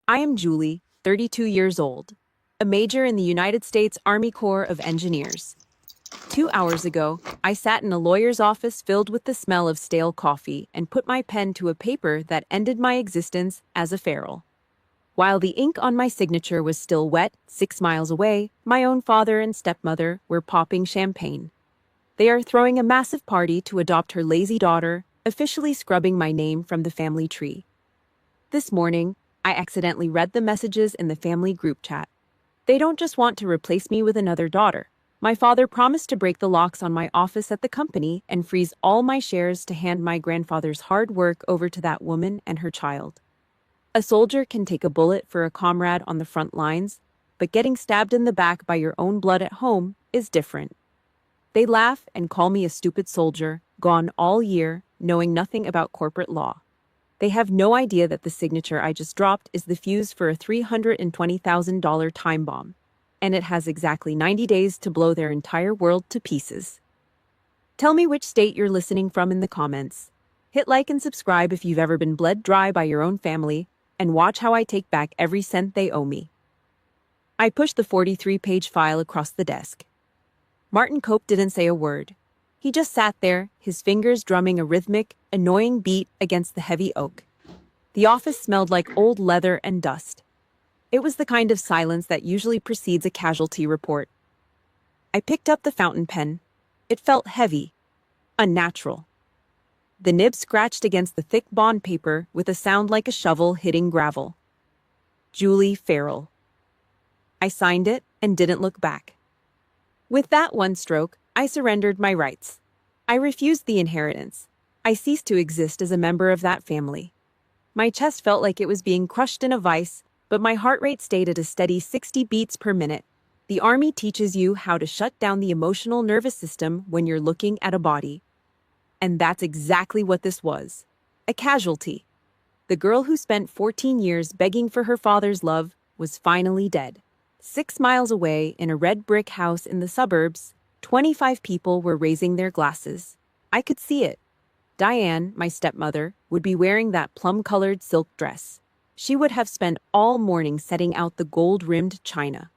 I am Julie, 32 years old, a major in the United States Army Corps of Engineers. 2 hours ago, I sat in a lawyer's office filled with the smell of stale coffee and put my pen to a paper that ended my existence as a feral. While the ink on my signature was still wet, 6 miles away, my own father and stepmother were popping champagne. They are throwing a massive party to adopt her lazy daughter, officially scrubbing my name from the family tree. This morning, I accidentally read the messages in the family group chat. They don't just want to replace me with another daughter. My father promised to break the locks on my office at the company and freeze all my shares to hand my grandfather's hard work over to that woman and her child. A soldier can take a bullet for a comrade on the front lines, but getting stabbed in the back by your own blood at home is different. They laugh and call me a stupid soldier, gone all year, knowing nothing about corporate law. They have no idea that the signature I just dropped is the fuse for a $320,000 time bomb, and it has exactly 90 days to blow their entire world to pieces. Tell me which state you're listening from in the comments. Hit like and subscribe if you've ever been bled dry by your own family, and watch how I take back every cent they owe me. I pushed the 43-page file across the desk. Martin Cope didn't say a word. He just sat there, his fingers drumming a rhythmic, annoying beat against the heavy oak. The office smelled like old leather and dust. It was the kind of silence that usually precedes a casualty report. I picked up the fountain pen. It felt heavy, unnatural. The nib scratched against the thick bond paper with a sound like a shovel hitting gravel. Julie Farrell. I signed it and didn't look back. With that one stroke, I surrendered my rights. I refused the inheritance. I ceased to exist as a member of that family. My chest felt like it was being crushed in a vice, but my heart rate stayed at a steady 60 beats per minute. The Army teaches you how to shut down the emotional nervous system when you're looking at a body. And that's exactly what this was. A casualty. The girl who spent 14 years begging for her father's love was finally dead. 6 miles away in a red brick house in the suburbs, 25 people were raising their glasses. I could see it. Diane, my stepmother, would be wearing that plum-colored silk dress. She would have spent all morning setting out the gold-rimmed china.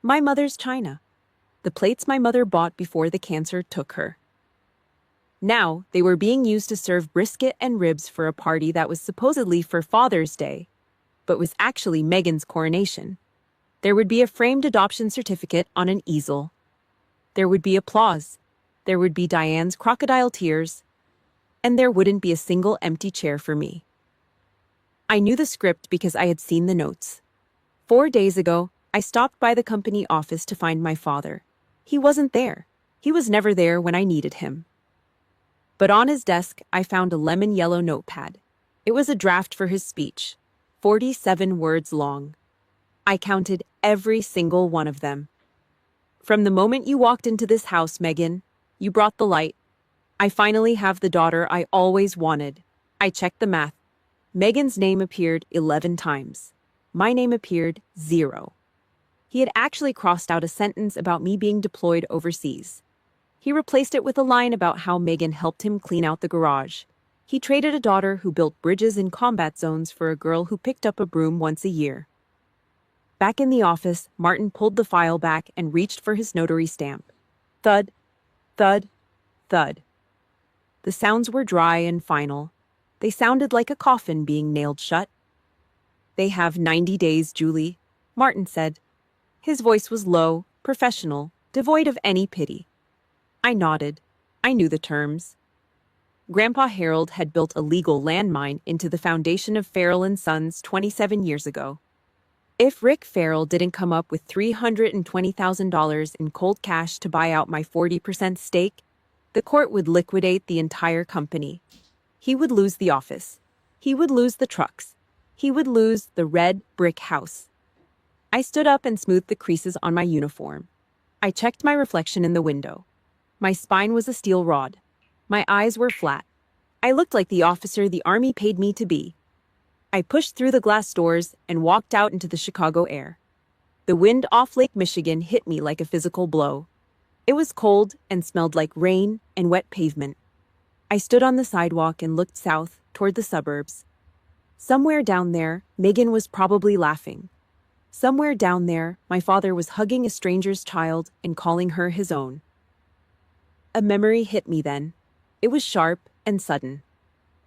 My mother's china. The plates my mother bought before the cancer took her. Now, they were being used to serve brisket and ribs for a party that was supposedly for Father's Day, but was actually Meghan's coronation. There would be a framed adoption certificate on an easel. There would be applause. There would be Diane's crocodile tears. And there wouldn't be a single empty chair for me. I knew the script because I had seen the notes. 4 days ago, I stopped by the company office to find my father. He wasn't there. He was never there when I needed him. But on his desk, I found a lemon yellow notepad. It was a draft for his speech, 47 words long. I counted every single one of them. From the moment you walked into this house, Meghan, you brought the light. I finally have the daughter I always wanted. I checked the math. Meghan's name appeared 11 times. My name appeared 0. He had actually crossed out a sentence about me being deployed overseas. He replaced it with a line about how Meghan helped him clean out the garage. He traded a daughter who built bridges in combat zones for a girl who picked up a broom once a year. Back in the office, Martin pulled the file back and reached for his notary stamp. Thud, thud, thud. The sounds were dry and final. They sounded like a coffin being nailed shut. "They have 90 days, Julie," Martin said. His voice was low, professional, devoid of any pity. I nodded. I knew the terms. Grandpa Harold had built a legal landmine into the foundation of Farrell and Sons 27 years ago. If Rick Farrell didn't come up with $320,000 in cold cash to buy out my 40% stake, the court would liquidate the entire company. He would lose the office. He would lose the trucks. He would lose the red brick house. I stood up and smoothed the creases on my uniform. I checked my reflection in the window. My spine was a steel rod. My eyes were flat. I looked like the officer the Army paid me to be. I pushed through the glass doors and walked out into the Chicago air. The wind off Lake Michigan hit me like a physical blow. It was cold and smelled like rain and wet pavement. I stood on the sidewalk and looked south toward the suburbs. Somewhere down there, Megan was probably laughing. Somewhere down there, my father was hugging a stranger's child and calling her his own. A memory hit me then. It was sharp and sudden.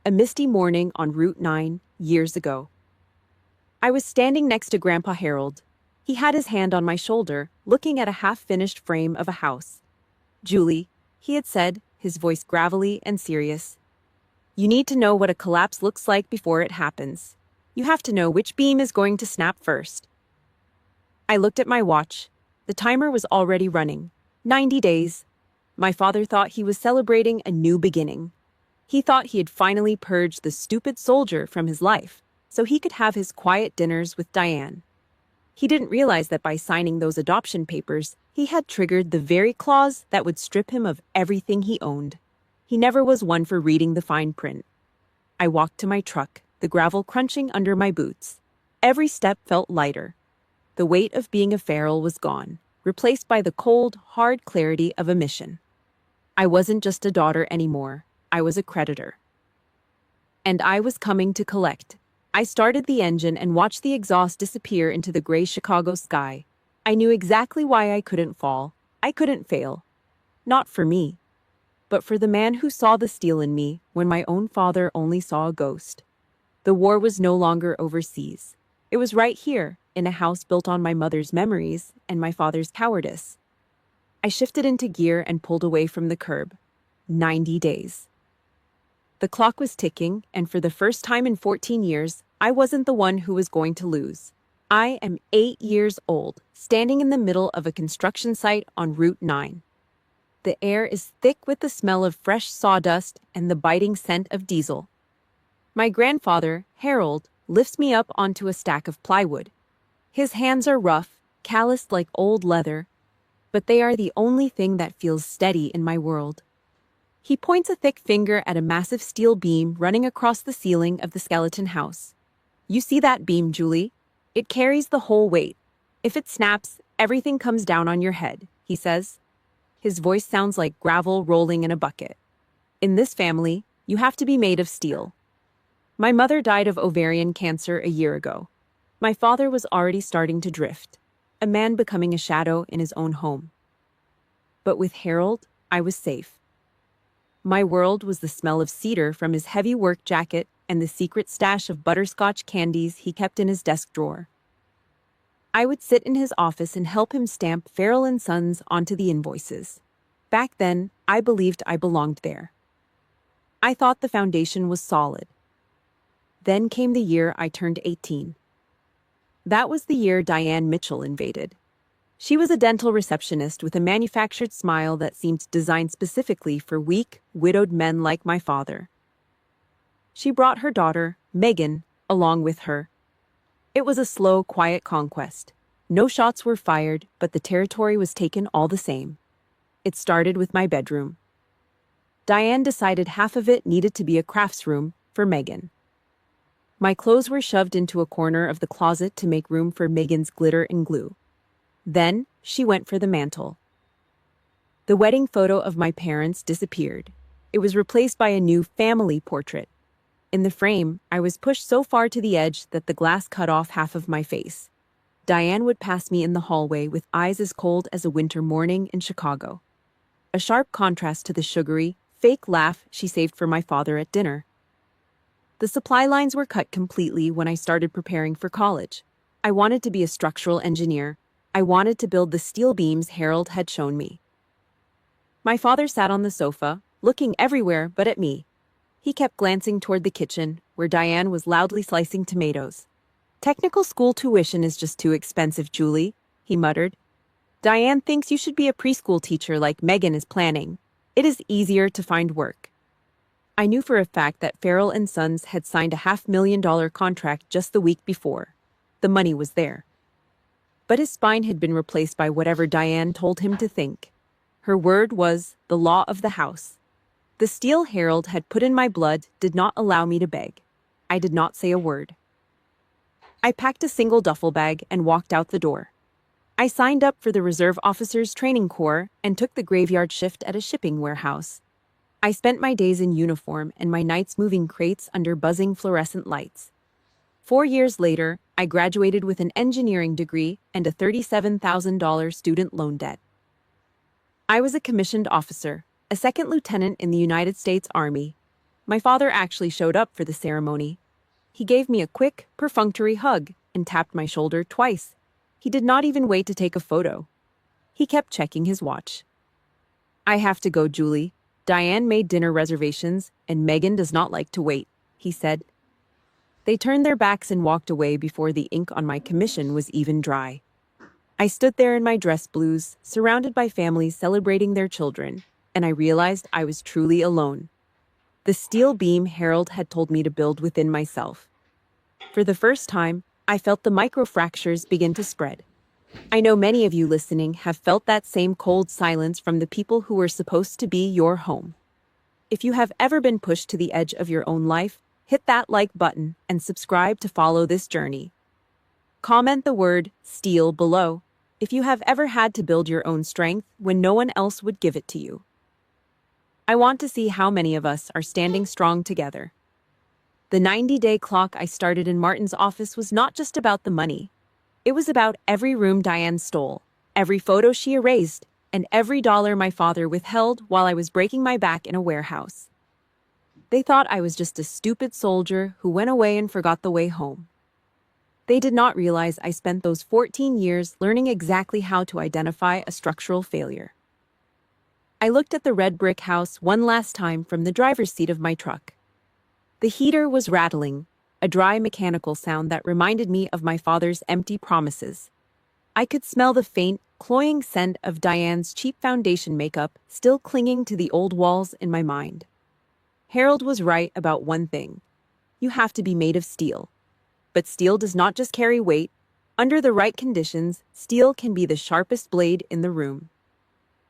A misty morning on Route 9, years ago. I was standing next to Grandpa Harold. He had his hand on my shoulder, looking at a half-finished frame of a house. "Julie," he had said, his voice gravelly and serious. "You need to know what a collapse looks like before it happens. You have to know which beam is going to snap first." I looked at my watch. The timer was already running. 90 days. My father thought he was celebrating a new beginning. He thought he had finally purged the stupid soldier from his life, so he could have his quiet dinners with Diane. He didn't realize that by signing those adoption papers, he had triggered the very clause that would strip him of everything he owned. He never was one for reading the fine print. I walked to my truck, the gravel crunching under my boots. Every step felt lighter. The weight of being a feral was gone, replaced by the cold, hard clarity of a mission. I wasn't just a daughter anymore. I was a creditor. And I was coming to collect. I started the engine and watched the exhaust disappear into the gray Chicago sky. I knew exactly why I couldn't fall. I couldn't fail. Not for me, but for the man who saw the steel in me when my own father only saw a ghost. The war was no longer overseas. It was right here, in a house built on my mother's memories and my father's cowardice. I shifted into gear and pulled away from the curb. 90 days. The clock was ticking, and for the first time in 14 years, I wasn't the one who was going to lose. I am 8 years old, standing in the middle of a construction site on Route 9. The air is thick with the smell of fresh sawdust and the biting scent of diesel. My grandfather, Harold, lifts me up onto a stack of plywood. His hands are rough, calloused like old leather, but they are the only thing that feels steady in my world. He points a thick finger at a massive steel beam running across the ceiling of the skeleton house. "You see that beam, Julie? It carries the whole weight. If it snaps, everything comes down on your head," he says. His voice sounds like gravel rolling in a bucket. "In this family, you have to be made of steel." My mother died of ovarian cancer a year ago. My father was already starting to drift, a man becoming a shadow in his own home. But with Harold, I was safe. My world was the smell of cedar from his heavy work jacket and the secret stash of butterscotch candies he kept in his desk drawer. I would sit in his office and help him stamp Farrell and Sons onto the invoices. Back then, I believed I belonged there. I thought the foundation was solid. Then came the year I turned 18. That was the year Diane Mitchell invaded. She was a dental receptionist with a manufactured smile that seemed designed specifically for weak, widowed men like my father. She brought her daughter, Megan, along with her. It was a slow, quiet conquest. No shots were fired, but the territory was taken all the same. It started with my bedroom. Diane decided half of it needed to be a crafts room for Megan. My clothes were shoved into a corner of the closet to make room for Megan's glitter and glue. Then she went for the mantle. The wedding photo of my parents disappeared. It was replaced by a new family portrait. In the frame, I was pushed so far to the edge that the glass cut off half of my face. Diane would pass me in the hallway with eyes as cold as a winter morning in Chicago. A sharp contrast to the sugary, fake laugh she saved for my father at dinner. The supply lines were cut completely when I started preparing for college. I wanted to be a structural engineer. I wanted to build the steel beams Harold had shown me. My father sat on the sofa, looking everywhere but at me. He kept glancing toward the kitchen, where Diane was loudly slicing tomatoes. "Technical school tuition is just too expensive, Julie," he muttered. "Diane thinks you should be a preschool teacher like Megan is planning. It is easier to find work." I knew for a fact that Farrell and Sons had signed a $500,000 contract just the week before. The money was there. But his spine had been replaced by whatever Diane told him to think. Her word was the law of the house. The steel Harold had put in my blood did not allow me to beg. I did not say a word. I packed a single duffel bag and walked out the door. I signed up for the Reserve Officers Training Corps and took the graveyard shift at a shipping warehouse. I spent my days in uniform and my nights moving crates under buzzing fluorescent lights. 4 years later, I graduated with an engineering degree and a $37,000 student loan debt. I was a commissioned officer, a second lieutenant in the United States Army. My father actually showed up for the ceremony. He gave me a quick, perfunctory hug and tapped my shoulder twice. He did not even wait to take a photo. He kept checking his watch. "I have to go, Julie. Diane made dinner reservations, and Megan does not like to wait," he said. They turned their backs and walked away before the ink on my commission was even dry. I stood there in my dress blues, surrounded by families celebrating their children, and I realized I was truly alone. The steel beam Harold had told me to build within myself. For the first time, I felt the microfractures begin to spread. I know many of you listening have felt that same cold silence from the people who were supposed to be your home. If you have ever been pushed to the edge of your own life, hit that like button and subscribe to follow this journey. Comment the word "steel" below if you have ever had to build your own strength when no one else would give it to you. I want to see how many of us are standing strong together. The 90-day clock I started in Martin's office was not just about the money. It was about every room Diane stole, every photo she erased, and every dollar my father withheld while I was breaking my back in a warehouse. They thought I was just a stupid soldier who went away and forgot the way home. They did not realize I spent those 14 years learning exactly how to identify a structural failure. I looked at the red brick house one last time from the driver's seat of my truck. The heater was rattling, a dry mechanical sound that reminded me of my father's empty promises. I could smell the faint, cloying scent of Diane's cheap foundation makeup still clinging to the old walls in my mind. Harold was right about one thing. You have to be made of steel. But steel does not just carry weight. Under the right conditions, steel can be the sharpest blade in the room.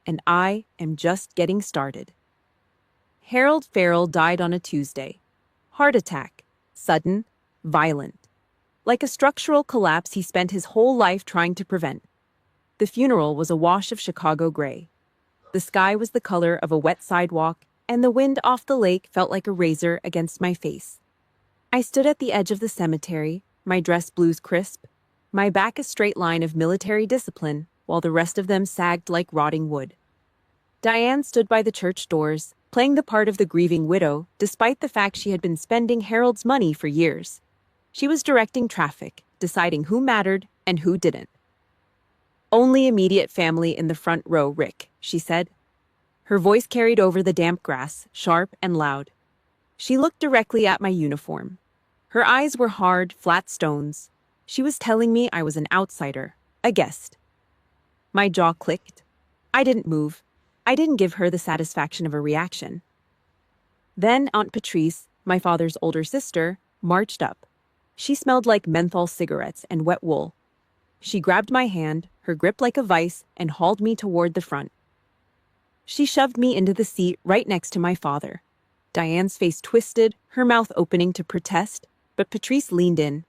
And I am just getting started. Harold Farrell died on a Tuesday. Heart attack. Sudden, violent. Like a structural collapse he spent his whole life trying to prevent. The funeral was a wash of Chicago gray. The sky was the color of a wet sidewalk, and the wind off the lake felt like a razor against my face. I stood at the edge of the cemetery, my dress blues crisp, my back a straight line of military discipline, while the rest of them sagged like rotting wood. Diane stood by the church doors, playing the part of the grieving widow, despite the fact she had been spending Harold's money for years. She was directing traffic, deciding who mattered and who didn't. "Only immediate family in the front row, Rick," she said. Her voice carried over the damp grass, sharp and loud. She looked directly at my uniform. Her eyes were hard, flat stones. She was telling me I was an outsider, a guest. My jaw clicked. I didn't move. I didn't give her the satisfaction of a reaction. Then Aunt Patrice, my father's older sister, marched up. She smelled like menthol cigarettes and wet wool. She grabbed my hand, her grip like a vice, and hauled me toward the front. She shoved me into the seat right next to my father. Diane's face twisted, her mouth opening to protest, but Patrice leaned in.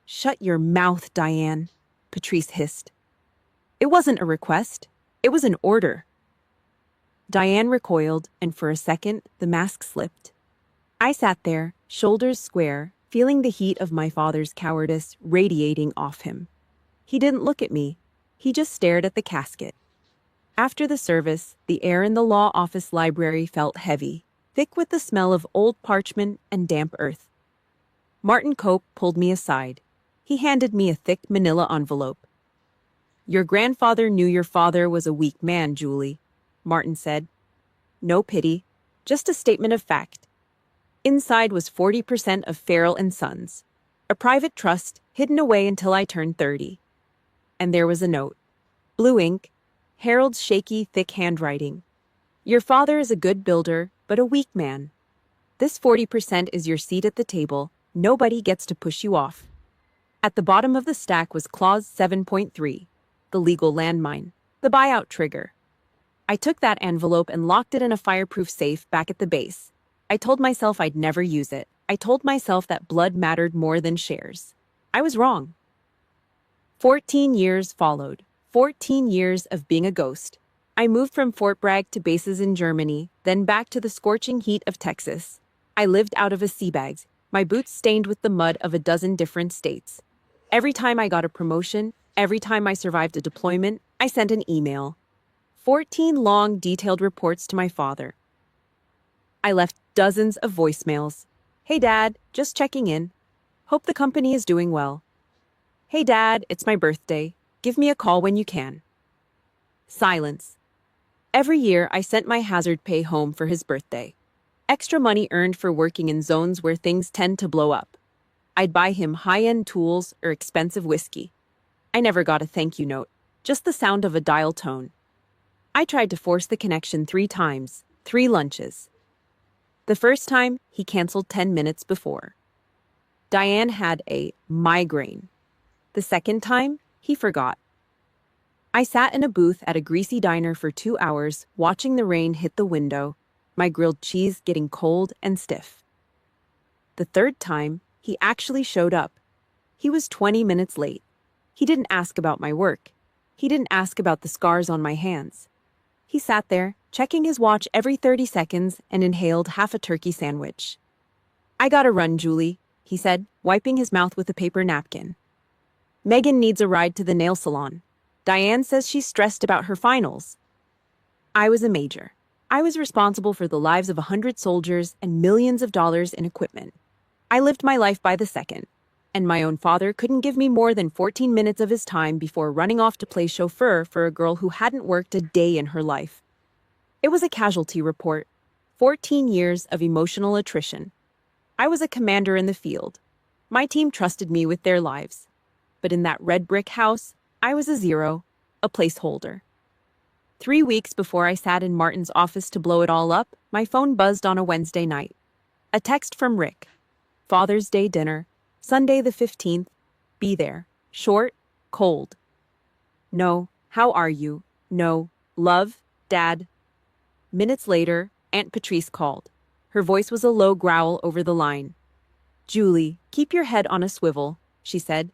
"Shut your mouth, Diane," Patrice hissed. It wasn't a request. It was an order. Diane recoiled, and for a second, the mask slipped. I sat there, shoulders square, feeling the heat of my father's cowardice radiating off him. He didn't look at me. He just stared at the casket. After the service, the air in the law office library felt heavy, thick with the smell of old parchment and damp earth. Martin Cope pulled me aside. He handed me a thick manila envelope. "Your grandfather knew your father was a weak man, Julie," Martin said. "No pity, just a statement of fact." Inside was 40% of Farrell and Sons, a private trust hidden away until I turned 30. And there was a note. Blue ink, Harold's shaky, thick handwriting. "Your father is a good builder, but a weak man. This 40% is your seat at the table. Nobody gets to push you off." At the bottom of the stack was Clause 7.3, the legal landmine, the buyout trigger. I took that envelope and locked it in a fireproof safe back at the base. I told myself I'd never use it. I told myself that blood mattered more than shares. I was wrong. 14 years followed. 14 years of being a ghost. I moved from Fort Bragg to bases in Germany, then back to the scorching heat of Texas. I lived out of a sea bag, my boots stained with the mud of a dozen different states. Every time I got a promotion, every time I survived a deployment, I sent an email. 14 long, detailed reports to my father. I left dozens of voicemails. Hey, Dad, just checking in. Hope the company is doing well. Hey, Dad, it's my birthday. Give me a call when you can. Silence. Every year, I sent my hazard pay home for his birthday. Extra money earned for working in zones where things tend to blow up. I'd buy him high-end tools or expensive whiskey. I never got a thank you note, just the sound of a dial tone. I tried to force the connection 3 times, 3 lunches. The first time, he canceled 10 minutes before. Diane had a migraine. The second time, he forgot. I sat in a booth at a greasy diner for 2 hours, watching the rain hit the window, my grilled cheese getting cold and stiff. The third time, he actually showed up. He was 20 minutes late. He didn't ask about my work. He didn't ask about the scars on my hands. He sat there, checking his watch every 30 seconds and inhaled half a turkey sandwich. I gotta run, Julie, he said, wiping his mouth with a paper napkin. Megan needs a ride to the nail salon. Diane says she's stressed about her finals. I was a major. I was responsible for the lives of 100 soldiers and millions of dollars in equipment. I lived my life by the second, and my own father couldn't give me more than 14 minutes of his time before running off to play chauffeur for a girl who hadn't worked a day in her life. It was a casualty report. 14 years of emotional attrition. I was a commander in the field. My team trusted me with their lives. But in that red brick house, I was a zero, a placeholder. 3 weeks before I sat in Martin's office to blow it all up, my phone buzzed on a Wednesday night. A text from Rick. Father's Day dinner, Sunday the 15th. Be there. Short, cold. No, how are you? No, love, Dad. Minutes later, Aunt Patrice called. Her voice was a low growl over the line. Julie, keep your head on a swivel, she said.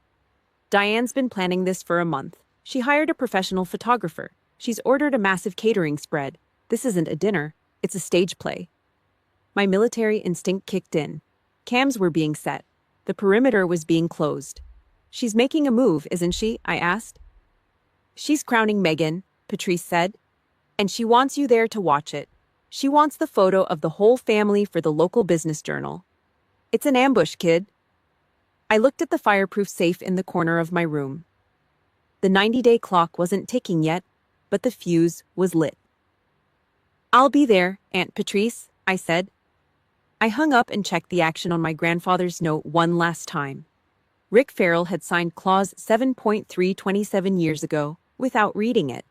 Diane's been planning this for a month. She hired a professional photographer. She's ordered a massive catering spread. This isn't a dinner, it's a stage play. My military instinct kicked in. Cams were being set. The perimeter was being closed. She's making a move, isn't she? I asked. She's crowning Megan, Patrice said. And she wants you there to watch it. She wants the photo of the whole family for the local business journal. It's an ambush, kid. I looked at the fireproof safe in the corner of my room. The 90-day clock wasn't ticking yet, but the fuse was lit. I'll be there, Aunt Patrice, I said. I hung up and checked the action on my grandfather's note one last time. Rick Farrell had signed Clause 7.3 27 years ago without reading it.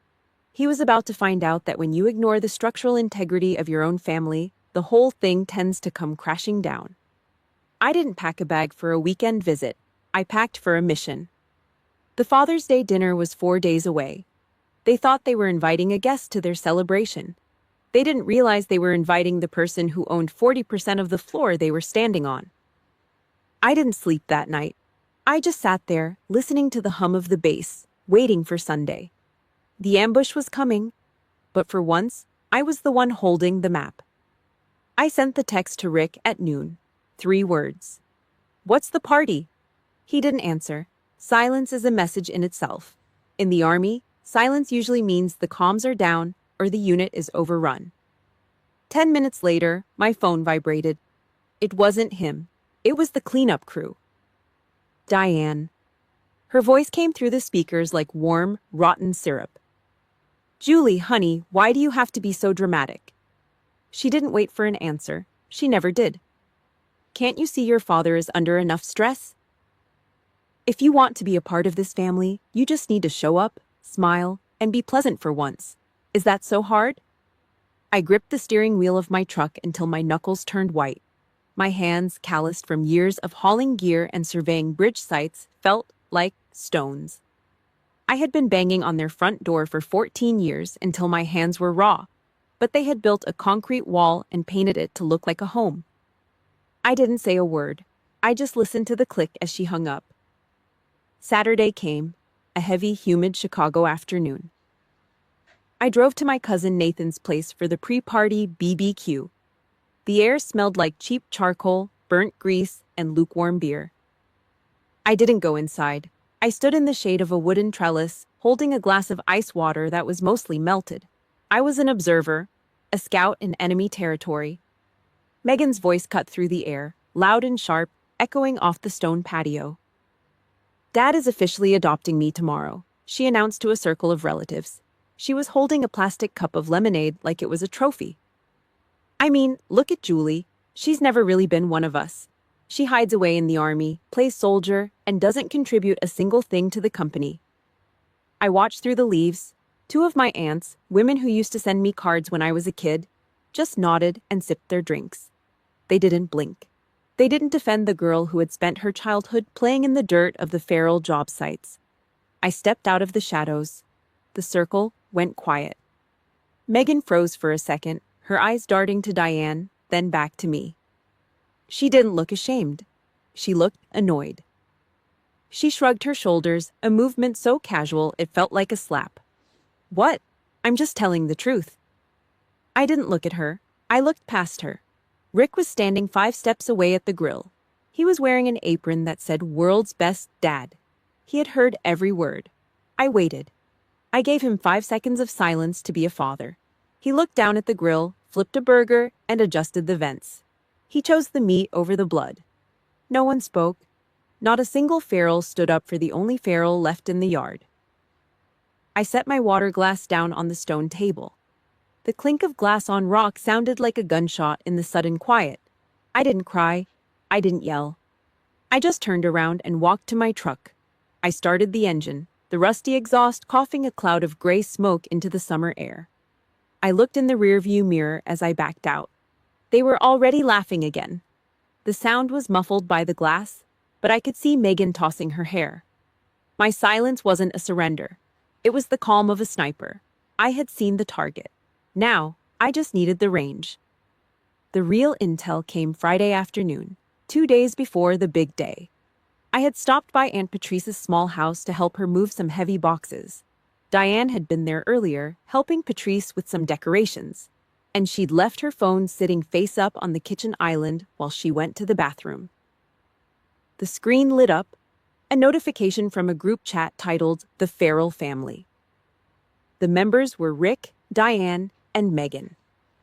He was about to find out that when you ignore the structural integrity of your own family, the whole thing tends to come crashing down. I didn't pack a bag for a weekend visit. I packed for a mission. The Father's Day dinner was 4 days away. They thought they were inviting a guest to their celebration. They didn't realize they were inviting the person who owned 40% of the floor they were standing on. I didn't sleep that night. I just sat there, listening to the hum of the bass, waiting for Sunday. The ambush was coming, but for once, I was the one holding the map. I sent the text to Rick at noon. 3 words. What's the party? He didn't answer. Silence is a message in itself. In the Army, silence usually means the comms are down or the unit is overrun. 10 minutes later, my phone vibrated. It wasn't him. It was the cleanup crew. Diane. Her voice came through the speakers like warm, rotten syrup. Julie, honey, why do you have to be so dramatic? She didn't wait for an answer. She never did. Can't you see your father is under enough stress? If you want to be a part of this family, you just need to show up, smile, and be pleasant for once. Is that so hard? I gripped the steering wheel of my truck until my knuckles turned white. My hands, calloused from years of hauling gear and surveying bridge sites, felt like stones. I had been banging on their front door for 14 years until my hands were raw, but they had built a concrete wall and painted it to look like a home. I didn't say a word. I just listened to the click as she hung up. Saturday came, a heavy, humid Chicago afternoon. I drove to my cousin Nathan's place for the pre-party BBQ. The air smelled like cheap charcoal, burnt grease, and lukewarm beer. I didn't go inside. I stood in the shade of a wooden trellis, holding a glass of ice water that was mostly melted. I was an observer, a scout in enemy territory. Megan's voice cut through the air, loud and sharp, echoing off the stone patio. Dad is officially adopting me tomorrow, she announced to a circle of relatives. She was holding a plastic cup of lemonade like it was a trophy. I mean, look at Julie. She's never really been one of us. She hides away in the army, plays soldier, and doesn't contribute a single thing to the company. I watched through the leaves. Two of my aunts, women who used to send me cards when I was a kid, just nodded and sipped their drinks. They didn't blink. They didn't defend the girl who had spent her childhood playing in the dirt of the feral job sites. I stepped out of the shadows. The circle went quiet. Megan froze for a second, her eyes darting to Diane, then back to me. She didn't look ashamed. She looked annoyed. She shrugged her shoulders, a movement so casual it felt like a slap. What? I'm just telling the truth. I didn't look at her. I looked past her. Rick was standing 5 steps away at the grill. He was wearing an apron that said "World's Best Dad." He had heard every word. I waited. I gave him 5 seconds of silence to be a father. He looked down at the grill, flipped a burger, and adjusted the vents. He chose the meat over the blood. No one spoke. Not a single feral stood up for the only feral left in the yard. I set my water glass down on the stone table. The clink of glass on rock sounded like a gunshot in the sudden quiet. I didn't cry. I didn't yell. I just turned around and walked to my truck. I started the engine, the rusty exhaust coughing a cloud of gray smoke into the summer air. I looked in the rearview mirror as I backed out. They were already laughing again. The sound was muffled by the glass, but I could see Megan tossing her hair. My silence wasn't a surrender. It was the calm of a sniper. I had seen the target. Now, I just needed the range. The real intel came Friday afternoon, 2 days before the big day. I had stopped by Aunt Patrice's small house to help her move some heavy boxes. Diane had been there earlier, helping Patrice with some decorations, and she'd left her phone sitting face up on the kitchen island while she went to the bathroom. The screen lit up, a notification from a group chat titled "The Feral Family." The members were Rick, Diane, and Megan.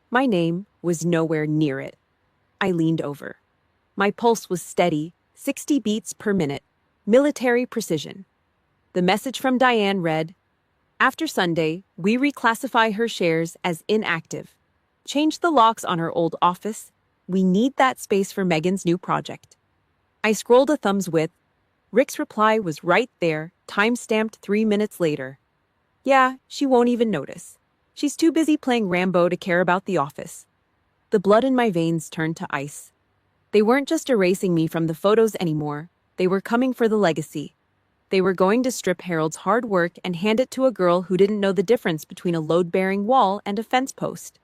My name was nowhere near it. I leaned over. My pulse was steady, 60 beats per minute, military precision. The message from Diane read, "After Sunday, we reclassify her shares as inactive. Change the locks on her old office. We need that space for Megan's new project." I scrolled a thumb's width. Rick's reply was right there, time-stamped 3 minutes later. Yeah, she won't even notice. She's too busy playing Rambo to care about the office. The blood in my veins turned to ice. They weren't just erasing me from the photos anymore. They were coming for the legacy. They were going to strip Harold's hard work and hand it to a girl who didn't know the difference between a load-bearing wall and a fence post.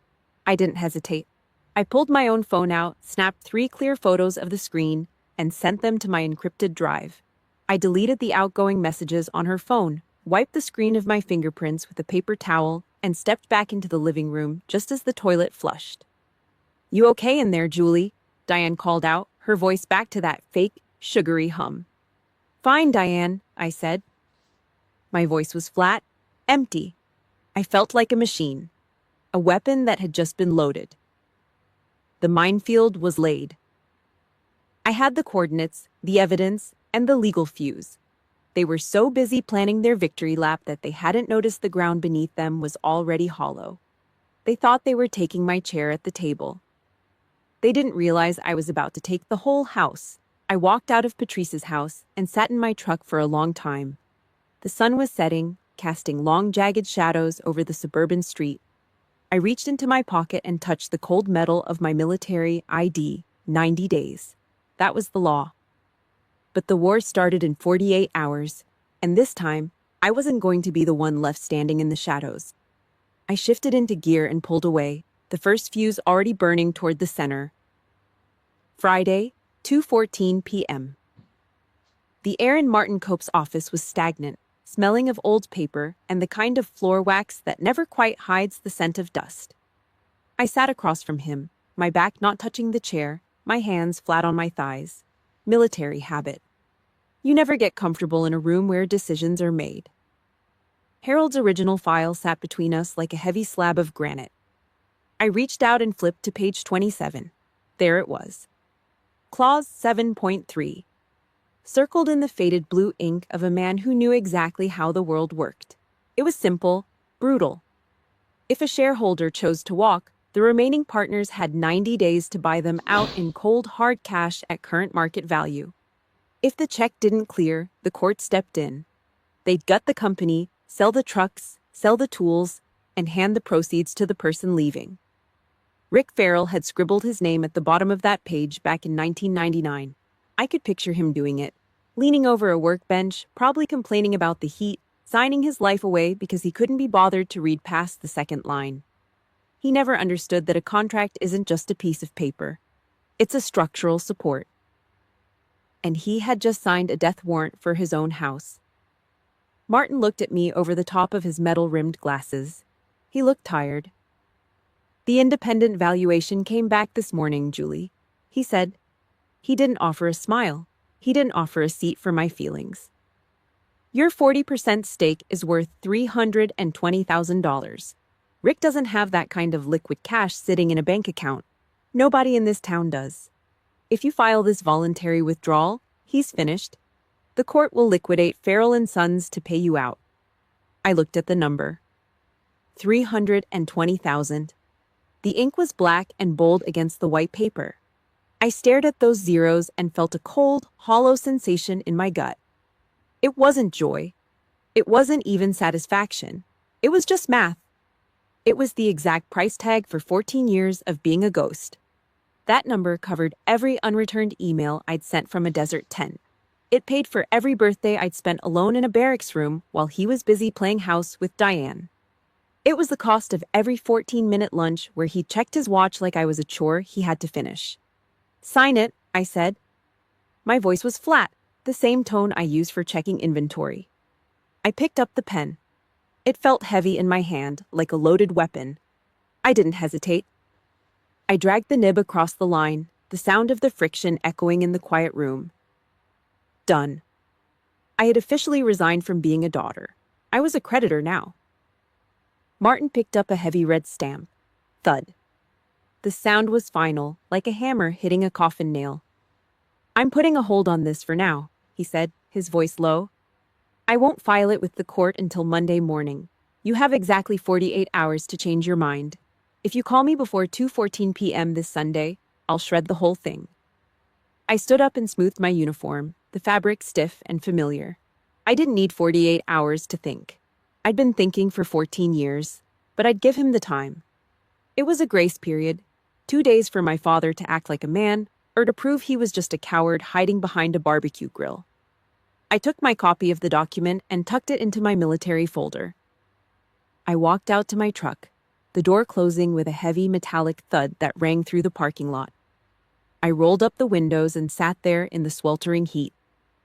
I didn't hesitate. I pulled my own phone out, snapped 3 clear photos of the screen, and sent them to my encrypted drive. I deleted the outgoing messages on her phone, wiped the screen of my fingerprints with a paper towel, and stepped back into the living room just as the toilet flushed. "You okay in there, Julie?" Diane called out, her voice back to that fake, sugary hum. "Fine, Diane," I said. My voice was flat, empty. I felt like a machine, a weapon that had just been loaded. The minefield was laid. I had the coordinates, the evidence, and the legal fuse. They were so busy planning their victory lap that they hadn't noticed the ground beneath them was already hollow. They thought they were taking my chair at the table. They didn't realize I was about to take the whole house. I walked out of Patrice's house and sat in my truck for a long time. The sun was setting, casting long, jagged shadows over the suburban street. I reached into my pocket and touched the cold metal of my military ID, 90 days. That was the law. But the war started in 48 hours, and this time, I wasn't going to be the one left standing in the shadows. I shifted into gear and pulled away, the first fuse already burning toward the center. Friday, 2:14 p.m. The air in Martin Cope's office was stagnant, smelling of old paper and the kind of floor wax that never quite hides the scent of dust. I sat across from him, my back not touching the chair, my hands flat on my thighs. Military habit. You never get comfortable in a room where decisions are made. Harold's original file sat between us like a heavy slab of granite. I reached out and flipped to page 27. There it was. Clause 7.3. Circled in the faded blue ink of a man who knew exactly how the world worked. It was simple, brutal. If a shareholder chose to walk, the remaining partners had 90 days to buy them out in cold hard cash at current market value. If the check didn't clear, the court stepped in. They'd gut the company, sell the trucks, sell the tools, and hand the proceeds to the person leaving. Rick Farrell had scribbled his name at the bottom of that page back in 1999. I could picture him doing it, leaning over a workbench, probably complaining about the heat, signing his life away because he couldn't be bothered to read past the second line. He never understood that a contract isn't just a piece of paper. It's a structural support. And he had just signed a death warrant for his own house. Martin looked at me over the top of his metal-rimmed glasses. He looked tired. The independent valuation came back this morning, Julie, he said. He didn't offer a smile. He didn't offer a seat for my feelings. Your 40% stake is worth $320,000. Rick doesn't have that kind of liquid cash sitting in a bank account. Nobody in this town does. If you file this voluntary withdrawal, he's finished. The court will liquidate Farrell and Sons to pay you out. I looked at the number. $320,000. The ink was black and bold against the white paper. I stared at those zeros and felt a cold, hollow sensation in my gut. It wasn't joy. It wasn't even satisfaction. It was just math. It was the exact price tag for 14 years of being a ghost. That number covered every unreturned email I'd sent from a desert tent. It paid for every birthday I'd spent alone in a barracks room while he was busy playing house with Diane. It was the cost of every 14-minute lunch where he checked his watch like I was a chore he had to finish. Sign it, I said. My voice was flat, the same tone I use for checking inventory. I picked up the pen. It felt heavy in my hand, like a loaded weapon. I didn't hesitate. I dragged the nib across the line, the sound of the friction echoing in the quiet room. Done. I had officially resigned from being a daughter. I was a creditor now. Martin picked up a heavy red stamp. Thud. The sound was final, like a hammer hitting a coffin nail. I'm putting a hold on this for now, he said, his voice low. I won't file it with the court until Monday morning. You have exactly 48 hours to change your mind. If you call me before 2:14 p.m. this Sunday, I'll shred the whole thing. I stood up and smoothed my uniform, the fabric stiff and familiar. I didn't need 48 hours to think. I'd been thinking for 14 years, but I'd give him the time. It was a grace period, 2 days for my father to act like a man, or to prove he was just a coward hiding behind a barbecue grill. I took my copy of the document and tucked it into my military folder. I walked out to my truck, the door closing with a heavy metallic thud that rang through the parking lot. I rolled up the windows and sat there in the sweltering heat.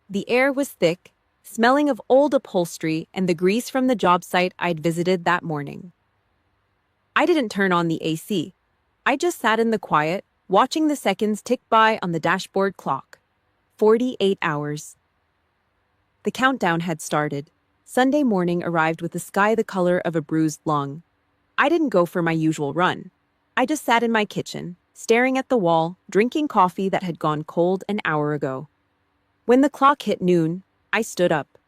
The air was thick, smelling of old upholstery and the grease from the job site I'd visited that morning. I didn't turn on the AC. I just sat in the quiet, watching the seconds tick by on the dashboard clock. 48 hours. The countdown had started. Sunday morning arrived with the sky the color of a bruised lung. I didn't go for my usual run. I just sat in my kitchen, staring at the wall, drinking coffee that had gone cold an hour ago. When the clock hit noon, I stood up.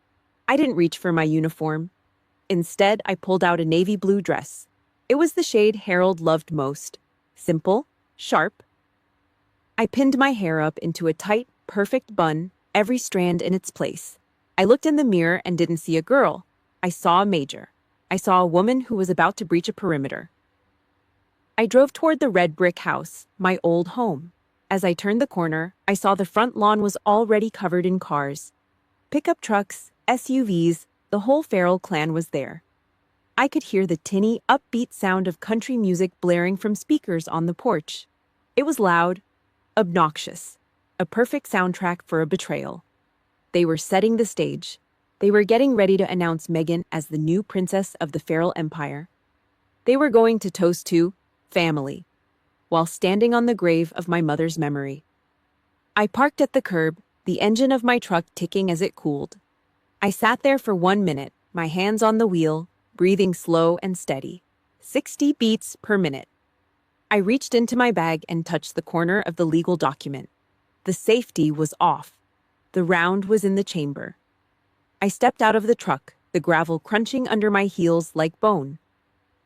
I didn't reach for my uniform. Instead, I pulled out a navy blue dress. It was the shade Harold loved most. Simple, sharp. I pinned my hair up into a tight, perfect bun, every strand in its place. I looked in the mirror and didn't see a girl. I saw a major. I saw a woman who was about to breach a perimeter. I drove toward the red brick house, my old home. As I turned the corner, I saw the front lawn was already covered in cars. Pickup trucks, SUVs, the whole Farrell clan was there. I could hear the tinny, upbeat sound of country music blaring from speakers on the porch. It was loud, obnoxious, a perfect soundtrack for a betrayal. They were setting the stage. They were getting ready to announce Meghan as the new princess of the Farrell Empire. They were going to toast to family. while standing on the grave of my mother's memory. I parked at the curb, the engine of my truck ticking as it cooled. I sat there for 1 minute, my hands on the wheel, breathing slow and steady. 60 beats per minute. I reached into my bag and touched the corner of the legal document. The safety was off. The round was in the chamber. I stepped out of the truck, the gravel crunching under my heels like bone.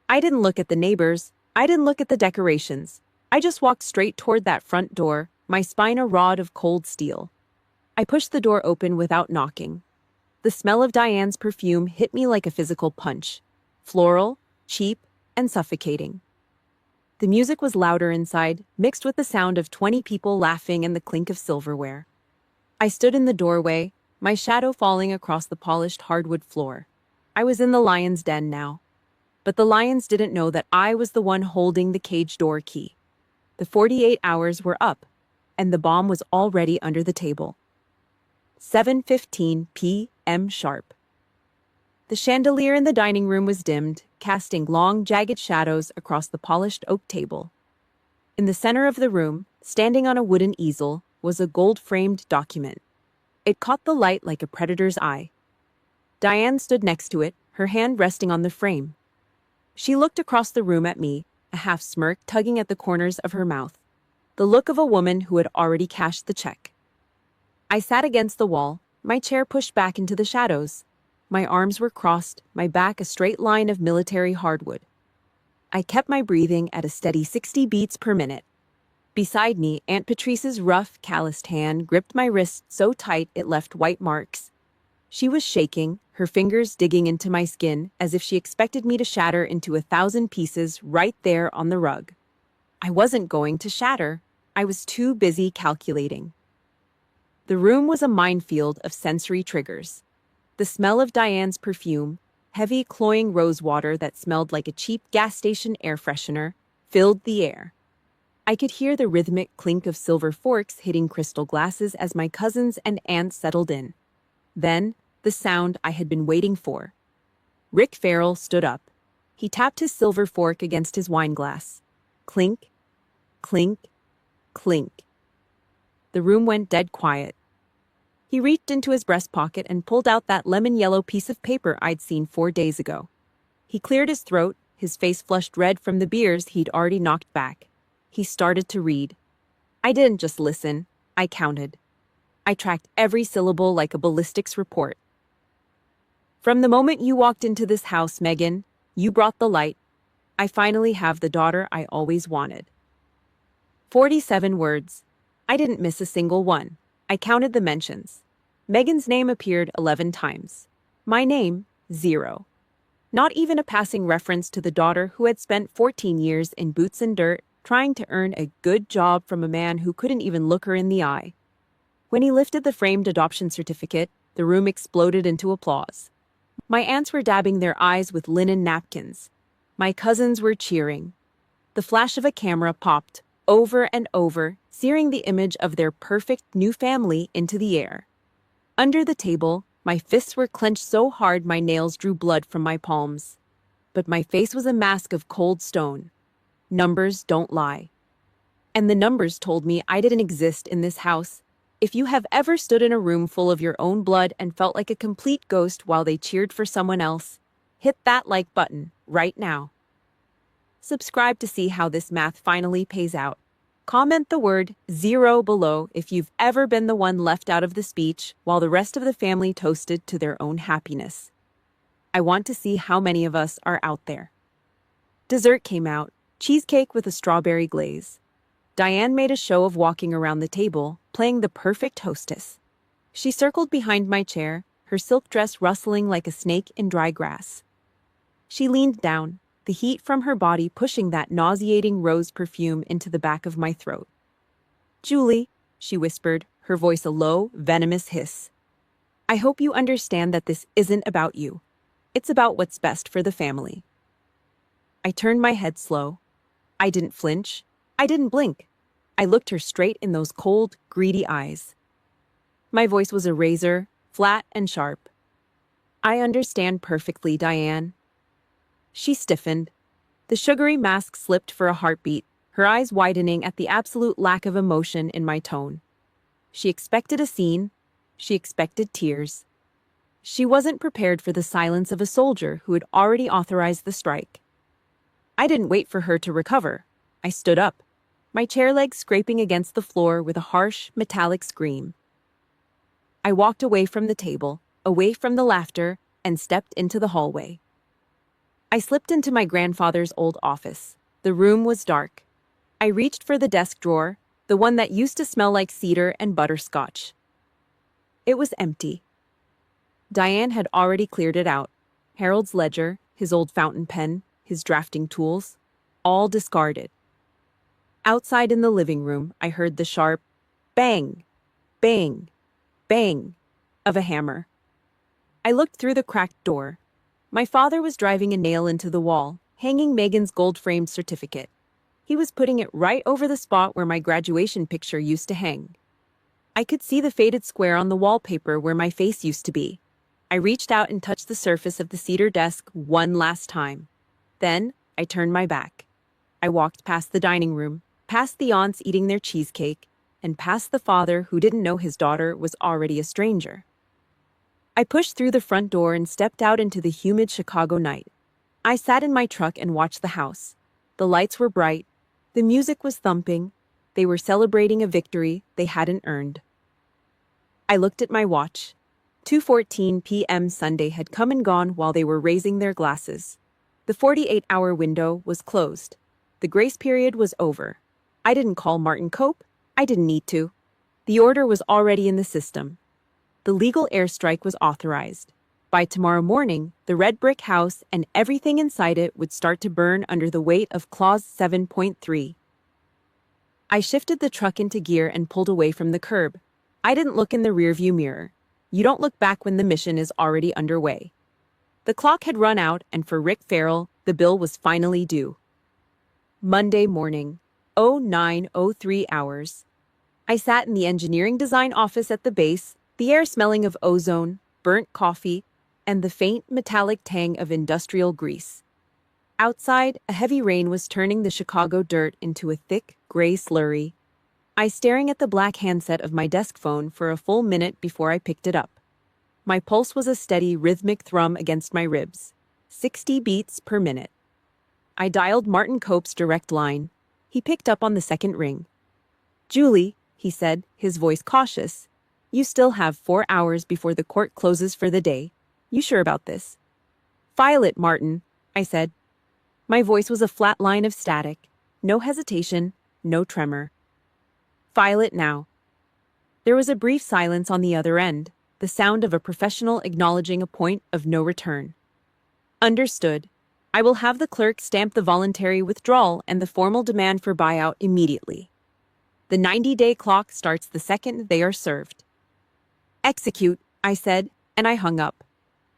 I didn't look at the neighbors. I didn't look at the decorations. I just walked straight toward that front door, my spine a rod of cold steel. I pushed the door open without knocking. The smell of Diane's perfume hit me like a physical punch. Floral, cheap, and suffocating. The music was louder inside, mixed with the sound of 20 people laughing and the clink of silverware. I stood in the doorway, my shadow falling across the polished hardwood floor. I was in the lion's den now. But the lions didn't know that I was the one holding the cage door key. The 48 hours were up, and the bomb was already under the table. 7:15 p.m. sharp. The chandelier in the dining room was dimmed, casting long, jagged shadows across the polished oak table. In the center of the room, standing on a wooden easel, was a gold-framed document. It caught the light like a predator's eye. Diane stood next to it, her hand resting on the frame. She looked across the room at me, a half smirk tugging at the corners of her mouth. The look of a woman who had already cashed the check. I sat against the wall, my chair pushed back into the shadows. My arms were crossed, my back a straight line of military hardwood. I kept my breathing at a steady 60 beats per minute. Beside me, Aunt Patrice's rough, calloused hand gripped my wrist so tight it left white marks. She was shaking, her fingers digging into my skin as if she expected me to shatter into 1,000 pieces right there on the rug. I wasn't going to shatter. I was too busy calculating. The room was a minefield of sensory triggers. The smell of Diane's perfume, heavy, cloying rose water that smelled like a cheap gas station air freshener, filled the air. I could hear the rhythmic clink of silver forks hitting crystal glasses as my cousins and aunts settled in. Then, the sound I had been waiting for. Rick Farrell stood up. He tapped his silver fork against his wine glass. Clink, clink, clink. The room went dead quiet. He reached into his breast pocket and pulled out that lemon-yellow piece of paper I'd seen 4 days ago. He cleared his throat, his face flushed red from the beers he'd already knocked back. He started to read. I didn't just listen, I counted. I tracked every syllable like a ballistics report. From the moment you walked into this house, Megan, you brought the light. I finally have the daughter I always wanted. 47 words. I didn't miss a single one. I counted the mentions. Megan's name appeared 11 times. My name, 0. Not even a passing reference to the daughter who had spent 14 years in boots and dirt trying to earn a good job from a man who couldn't even look her in the eye. When he lifted the framed adoption certificate, the room exploded into applause. My aunts were dabbing their eyes with linen napkins. My cousins were cheering. The flash of a camera popped, over and over, searing the image of their perfect new family into the air. Under the table, my fists were clenched so hard my nails drew blood from my palms. But my face was a mask of cold stone. Numbers don't lie. And the numbers told me I didn't exist in this house. If you have ever stood in a room full of your own blood and felt like a complete ghost while they cheered for someone else, hit that like button right now. Subscribe to see how this math finally pays out. Comment the word 0 below if you've ever been the one left out of the speech while the rest of the family toasted to their own happiness. I want to see how many of us are out there. Dessert came out, cheesecake with a strawberry glaze. Diane made a show of walking around the table, playing the perfect hostess. She circled behind my chair, her silk dress rustling like a snake in dry grass. She leaned down, the heat from her body pushing that nauseating rose perfume into the back of my throat. "Julie," she whispered, her voice a low, venomous hiss. "I hope you understand that this isn't about you. It's about what's best for the family." I turned my head slow. I didn't flinch. I didn't blink. I looked her straight in those cold, greedy eyes. My voice was a razor, flat and sharp. "I understand perfectly, Diane." She stiffened. The sugary mask slipped for a heartbeat, her eyes widening at the absolute lack of emotion in my tone. She expected a scene. She expected tears. She wasn't prepared for the silence of a soldier who had already authorized the strike. I didn't wait for her to recover. I stood up, my chair legs scraping against the floor with a harsh, metallic scream. I walked away from the table, away from the laughter, and stepped into the hallway. I slipped into my grandfather's old office. The room was dark. I reached for the desk drawer, the one that used to smell like cedar and butterscotch. It was empty. Diane had already cleared it out. Harold's ledger, his old fountain pen, his drafting tools, all discarded. Outside in the living room, I heard the sharp bang, bang, bang of a hammer. I looked through the cracked door. My father was driving a nail into the wall, hanging Megan's gold-framed certificate. He was putting it right over the spot where my graduation picture used to hang. I could see the faded square on the wallpaper where my face used to be. I reached out and touched the surface of the cedar desk one last time. Then, I turned my back. I walked past the dining room, past the aunts eating their cheesecake, and past the father who didn't know his daughter was already a stranger. I pushed through the front door and stepped out into the humid Chicago night. I sat in my truck and watched the house. The lights were bright. The music was thumping. They were celebrating a victory they hadn't earned. I looked at my watch. 2:14 p.m. Sunday had come and gone while they were raising their glasses. The 48-hour window was closed. The grace period was over. I didn't call Martin Cope. I didn't need to. The order was already in the system. The legal airstrike was authorized. By tomorrow morning, the red brick house and everything inside it would start to burn under the weight of Clause 7.3. I shifted the truck into gear and pulled away from the curb. I didn't look in the rearview mirror. You don't look back when the mission is already underway. The clock had run out, and for Rick Farrell, the bill was finally due. Monday morning, 09:03 hours. I sat in the engineering design office at the base, the air smelling of ozone, burnt coffee, and the faint metallic tang of industrial grease. Outside, a heavy rain was turning the Chicago dirt into a thick, gray slurry. I staring at the black handset of my desk phone for a full minute before I picked it up. My pulse was a steady, rhythmic thrum against my ribs, 60 beats per minute. I dialed Martin Cope's direct line. He picked up on the second ring. "Julie," he said, his voice cautious, "you still have 4 hours before the court closes for the day. You sure about this?" "File it, Martin," I said. My voice was a flat line of static. No hesitation, no tremor. "File it now." There was a brief silence on the other end, the sound of a professional acknowledging a point of no return. "Understood. I will have the clerk stamp the voluntary withdrawal and the formal demand for buyout immediately. The 90-day clock starts the second they are served." "Execute," I said, and I hung up.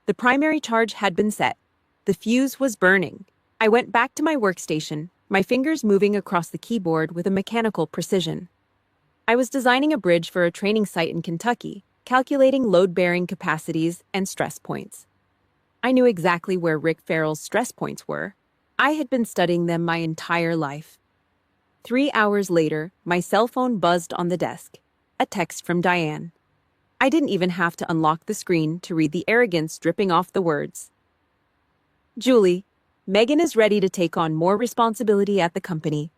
The primary charge had been set. The fuse was burning. I went back to my workstation, my fingers moving across the keyboard with a mechanical precision. I was designing a bridge for a training site in Kentucky, calculating load-bearing capacities and stress points. I knew exactly where Rick Farrell's stress points were. I had been studying them my entire life. 3 hours later, my cell phone buzzed on the desk. A text from Diane. I didn't even have to unlock the screen to read the arrogance dripping off the words. "Julie, Megan is ready to take on more responsibility at the company.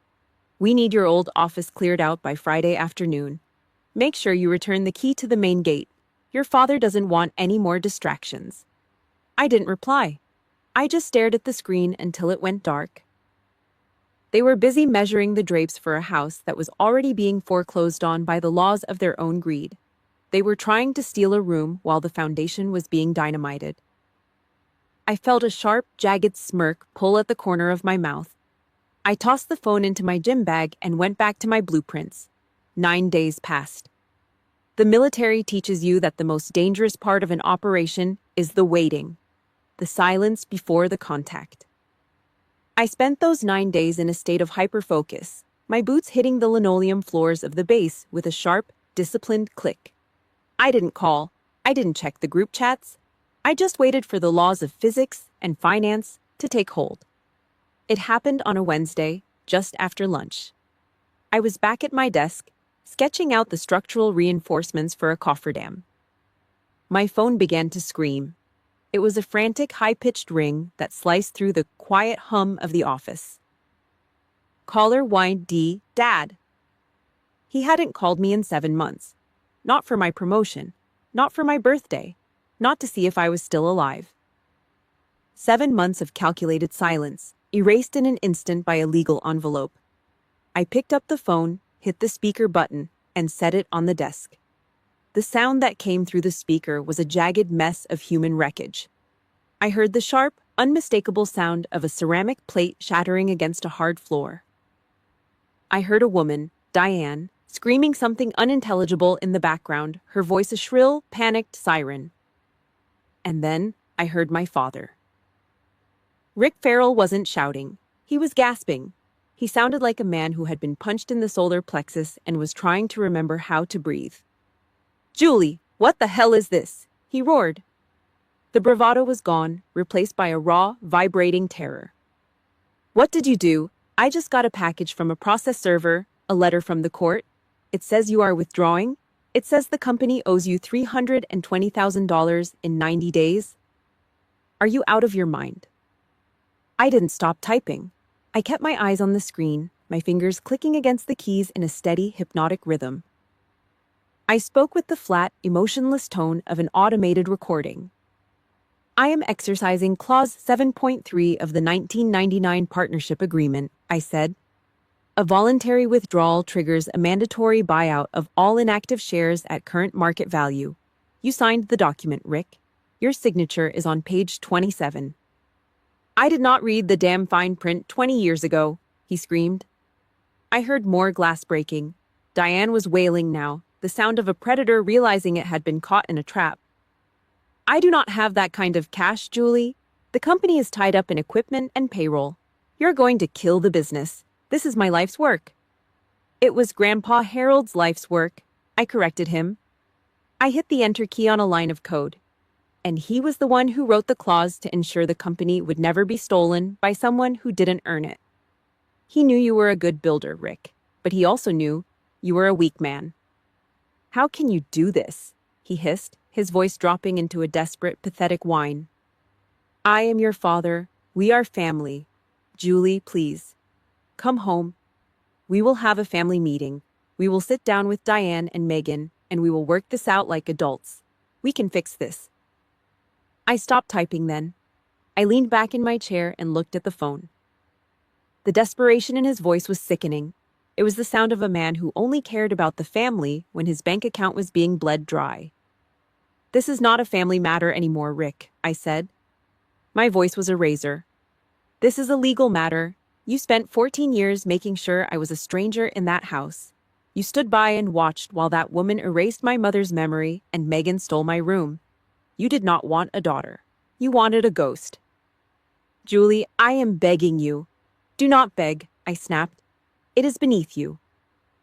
We need your old office cleared out by Friday afternoon. Make sure you return the key to the main gate. Your father doesn't want any more distractions." I didn't reply. I just stared at the screen until it went dark. They were busy measuring the drapes for a house that was already being foreclosed on by the laws of their own greed. They were trying to steal a room while the foundation was being dynamited. I felt a sharp, jagged smirk pull at the corner of my mouth. I tossed the phone into my gym bag and went back to my blueprints. 9 days passed. The military teaches you that the most dangerous part of an operation is the waiting, the silence before the contact. I spent those 9 days in a state of hyperfocus, my boots hitting the linoleum floors of the base with a sharp, disciplined click. I didn't call. I didn't check the group chats. I just waited for the laws of physics and finance to take hold. It happened on a Wednesday, just after lunch. I was back at my desk, sketching out the structural reinforcements for a cofferdam. My phone began to scream. It was a frantic, high-pitched ring that sliced through the quiet hum of the office. Caller Y.D. Dad. He hadn't called me in 7 months. Not for my promotion, not for my birthday, not to see if I was still alive. 7 months of calculated silence, erased in an instant by a legal envelope. I picked up the phone, hit the speaker button, and set it on the desk. The sound that came through the speaker was a jagged mess of human wreckage. I heard the sharp, unmistakable sound of a ceramic plate shattering against a hard floor. I heard a woman, Diane, screaming something unintelligible in the background, her voice a shrill, panicked siren. And then I heard my father. Rick Farrell wasn't shouting. He was gasping. He sounded like a man who had been punched in the solar plexus and was trying to remember how to breathe. "Julie, what the hell is this?" he roared. The bravado was gone, replaced by a raw, vibrating terror. "What did you do? I just got a package from a process server, a letter from the court. It says you are withdrawing. It says the company owes you $320,000 in 90 days. Are you out of your mind?" I didn't stop typing. I kept my eyes on the screen, my fingers clicking against the keys in a steady, hypnotic rhythm. I spoke with the flat, emotionless tone of an automated recording. "I am exercising Clause 7.3 of the 1999 Partnership Agreement," I said. "A voluntary withdrawal triggers a mandatory buyout of all inactive shares at current market value. You signed the document, Rick. Your signature is on page 27. "I did not read the damn fine print 20 years ago," he screamed. I heard more glass breaking. Diane was wailing now, the sound of a predator realizing it had been caught in a trap. "I do not have that kind of cash, Julie. The company is tied up in equipment and payroll. You're going to kill the business. This is my life's work." "It was Grandpa Harold's life's work," I corrected him. I hit the enter key on a line of code. And he was the one who wrote the clause to ensure the company would never be stolen by someone who didn't earn it. "He knew you were a good builder, Rick, but he also knew you were a weak man." "How can you do this?" he hissed, his voice dropping into a desperate, pathetic whine. "I am your father. We are family. Julie, please. Come home. We will have a family meeting. We will sit down with Diane and Megan, and we will work this out like adults. We can fix this." I stopped typing then. I leaned back in my chair and looked at the phone. The desperation in his voice was sickening. It was the sound of a man who only cared about the family when his bank account was being bled dry. "This is not a family matter anymore, Rick," I said. My voice was a razor. "This is a legal matter. You spent 14 years making sure I was a stranger in that house. You stood by and watched while that woman erased my mother's memory and Megan stole my room. You did not want a daughter. You wanted a ghost." "Julie, I am begging you." "Do not beg," I snapped. "It is beneath you.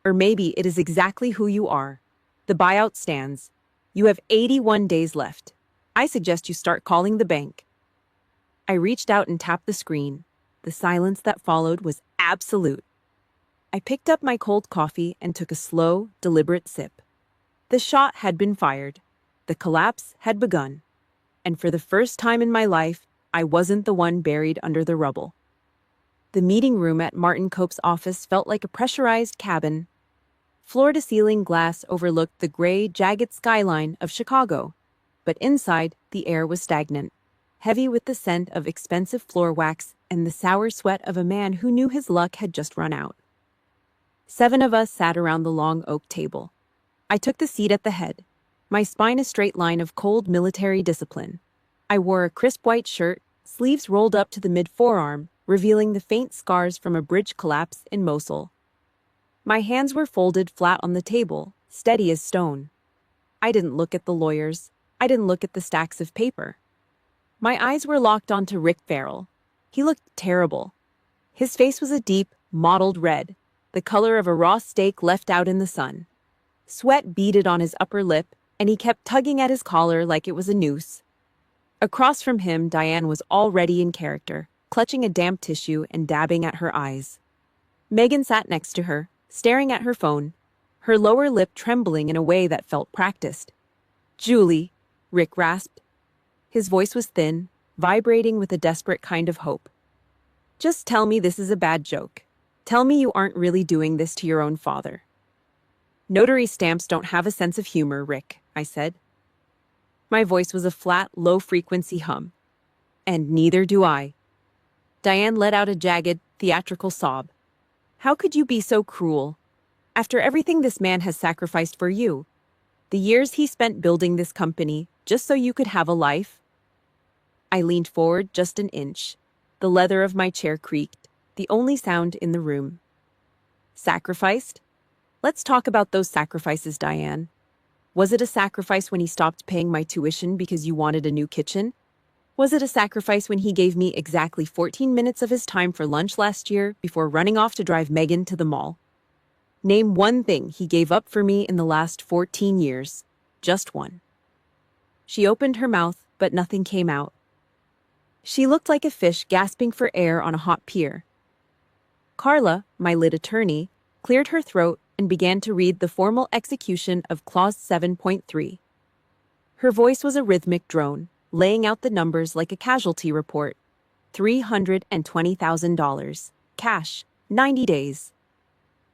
Or maybe it is exactly who you are. The buyout stands. You have 81 days left. I suggest you start calling the bank." I reached out and tapped the screen. The silence that followed was absolute. I picked up my cold coffee and took a slow, deliberate sip. The shot had been fired. The collapse had begun. And for the first time in my life, I wasn't the one buried under the rubble. The meeting room at Martin Cope's office felt like a pressurized cabin. Floor-to-ceiling glass overlooked the gray, jagged skyline of Chicago. But inside, the air was stagnant, heavy with the scent of expensive floor wax and the sour sweat of a man who knew his luck had just run out. 7 of us sat around the long oak table. I took the seat at the head, my spine a straight line of cold military discipline. I wore a crisp white shirt, sleeves rolled up to the mid-forearm, revealing the faint scars from a bridge collapse in Mosul. My hands were folded flat on the table, steady as stone. I didn't look at the lawyers. I didn't look at the stacks of paper. My eyes were locked onto Rick Farrell. He looked terrible. His face was a deep, mottled red, the color of a raw steak left out in the sun. Sweat beaded on his upper lip, and he kept tugging at his collar like it was a noose. Across from him, Diane was already in character, clutching a damp tissue and dabbing at her eyes. Megan sat next to her, staring at her phone, her lower lip trembling in a way that felt practiced. "Julie," Rick rasped. His voice was thin, vibrating with a desperate kind of hope. "Just tell me this is a bad joke. Tell me you aren't really doing this to your own father." "Notary stamps don't have a sense of humor, Rick," I said. My voice was a flat, low-frequency hum. "And neither do I." Diane let out a jagged, theatrical sob. "How could you be so cruel? After everything this man has sacrificed for you, the years he spent building this company, just so you could have a life?" I leaned forward just an inch. The leather of my chair creaked, the only sound in the room. "Sacrificed? Let's talk about those sacrifices, Diane. Was it a sacrifice when he stopped paying my tuition because you wanted a new kitchen? Was it a sacrifice when he gave me exactly 14 minutes of his time for lunch last year before running off to drive Megan to the mall? Name one thing he gave up for me in the last 14 years. Just one." She opened her mouth, but nothing came out. She looked like a fish gasping for air on a hot pier. Carla, my lit attorney, cleared her throat and began to read the formal execution of Clause 7.3. Her voice was a rhythmic drone, laying out the numbers like a casualty report. $320,000. Cash. 90 days.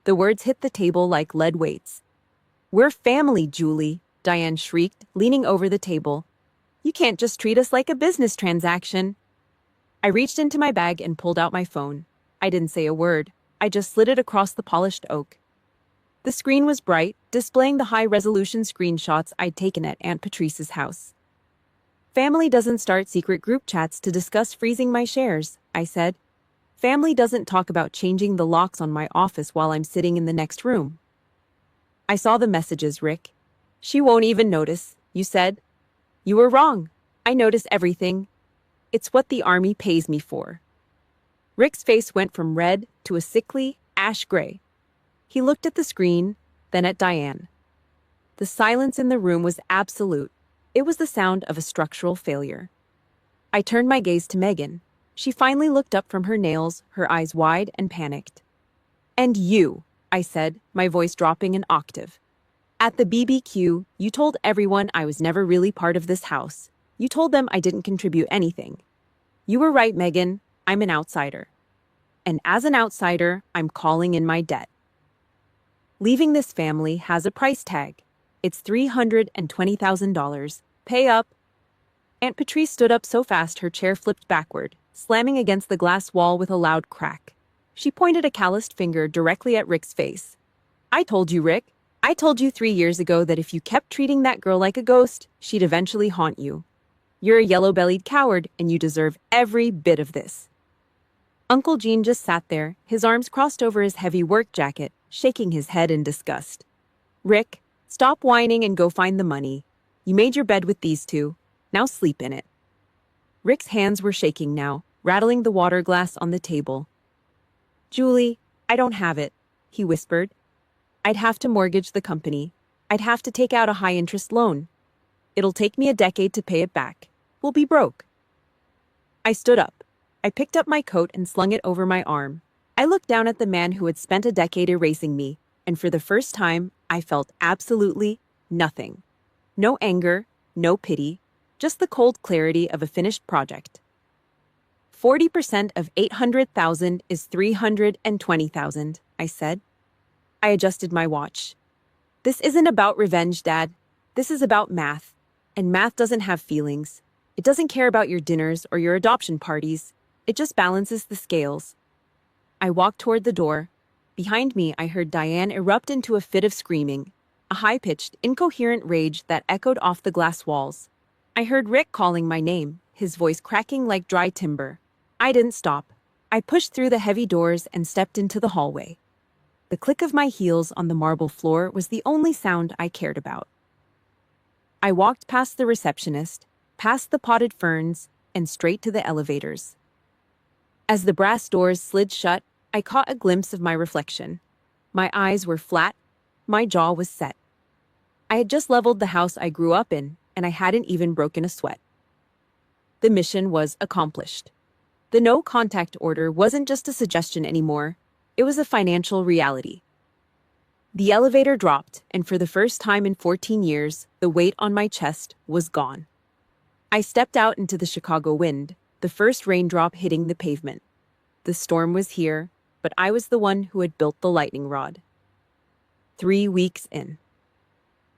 The words hit the table like lead weights. "We're family, Julie," Diane shrieked, leaning over the table. "You can't just treat us like a business transaction." I reached into my bag and pulled out my phone. I didn't say a word. I just slid it across the polished oak. The screen was bright, displaying the high-resolution screenshots I'd taken at Aunt Patrice's house. "Family doesn't start secret group chats to discuss freezing my shares," I said. "Family doesn't talk about changing the locks on my office while I'm sitting in the next room." "I saw the messages, Rick. She won't even notice," you said. "You were wrong. I notice everything. It's what the Army pays me for." Rick's face went from red to a sickly, ash gray. He looked at the screen, then at Diane. The silence in the room was absolute. It was the sound of a structural failure. I turned my gaze to Megan. She finally looked up from her nails, her eyes wide and panicked. "And you," I said, my voice dropping an octave. "At the BBQ, you told everyone I was never really part of this house. You told them I didn't contribute anything. You were right, Megan. I'm an outsider. And as an outsider, I'm calling in my debt. Leaving this family has a price tag. It's $320,000. Pay up." Aunt Patrice stood up so fast her chair flipped backward, slamming against the glass wall with a loud crack. She pointed a calloused finger directly at Rick's face. "I told you, Rick. I told you 3 years ago that if you kept treating that girl like a ghost, she'd eventually haunt you. You're a yellow-bellied coward, and you deserve every bit of this." Uncle Gene just sat there, his arms crossed over his heavy work jacket, shaking his head in disgust. "Rick, stop whining and go find the money. You made your bed with these two. Now sleep in it." Rick's hands were shaking now, rattling the water glass on the table. "Julie, I don't have it," he whispered. "I'd have to mortgage the company. I'd have to take out a high-interest loan. It'll take me a decade to pay it back. We'll be broke." I stood up. I picked up my coat and slung it over my arm. I looked down at the man who had spent a decade erasing me, and for the first time, I felt absolutely nothing. No anger, no pity, just the cold clarity of a finished project. 40% of 800,000 is 320,000, I said. I adjusted my watch. "This isn't about revenge, Dad. This is about math. And math doesn't have feelings. It doesn't care about your dinners or your adoption parties. It just balances the scales." I walked toward the door. Behind me, I heard Diane erupt into a fit of screaming, a high-pitched, incoherent rage that echoed off the glass walls. I heard Rick calling my name, his voice cracking like dry timber. I didn't stop. I pushed through the heavy doors and stepped into the hallway. The click of my heels on the marble floor was the only sound I cared about. I walked past the receptionist, past the potted ferns, and straight to the elevators. As the brass doors slid shut, I caught a glimpse of my reflection. My eyes were flat, my jaw was set. I had just leveled the house I grew up in, and I hadn't even broken a sweat. The mission was accomplished. The no-contact order wasn't just a suggestion anymore. It was a financial reality. The elevator dropped, and for the first time in 14 years, the weight on my chest was gone. I stepped out into the Chicago wind, the first raindrop hitting the pavement. The storm was here, but I was the one who had built the lightning rod. 3 weeks in.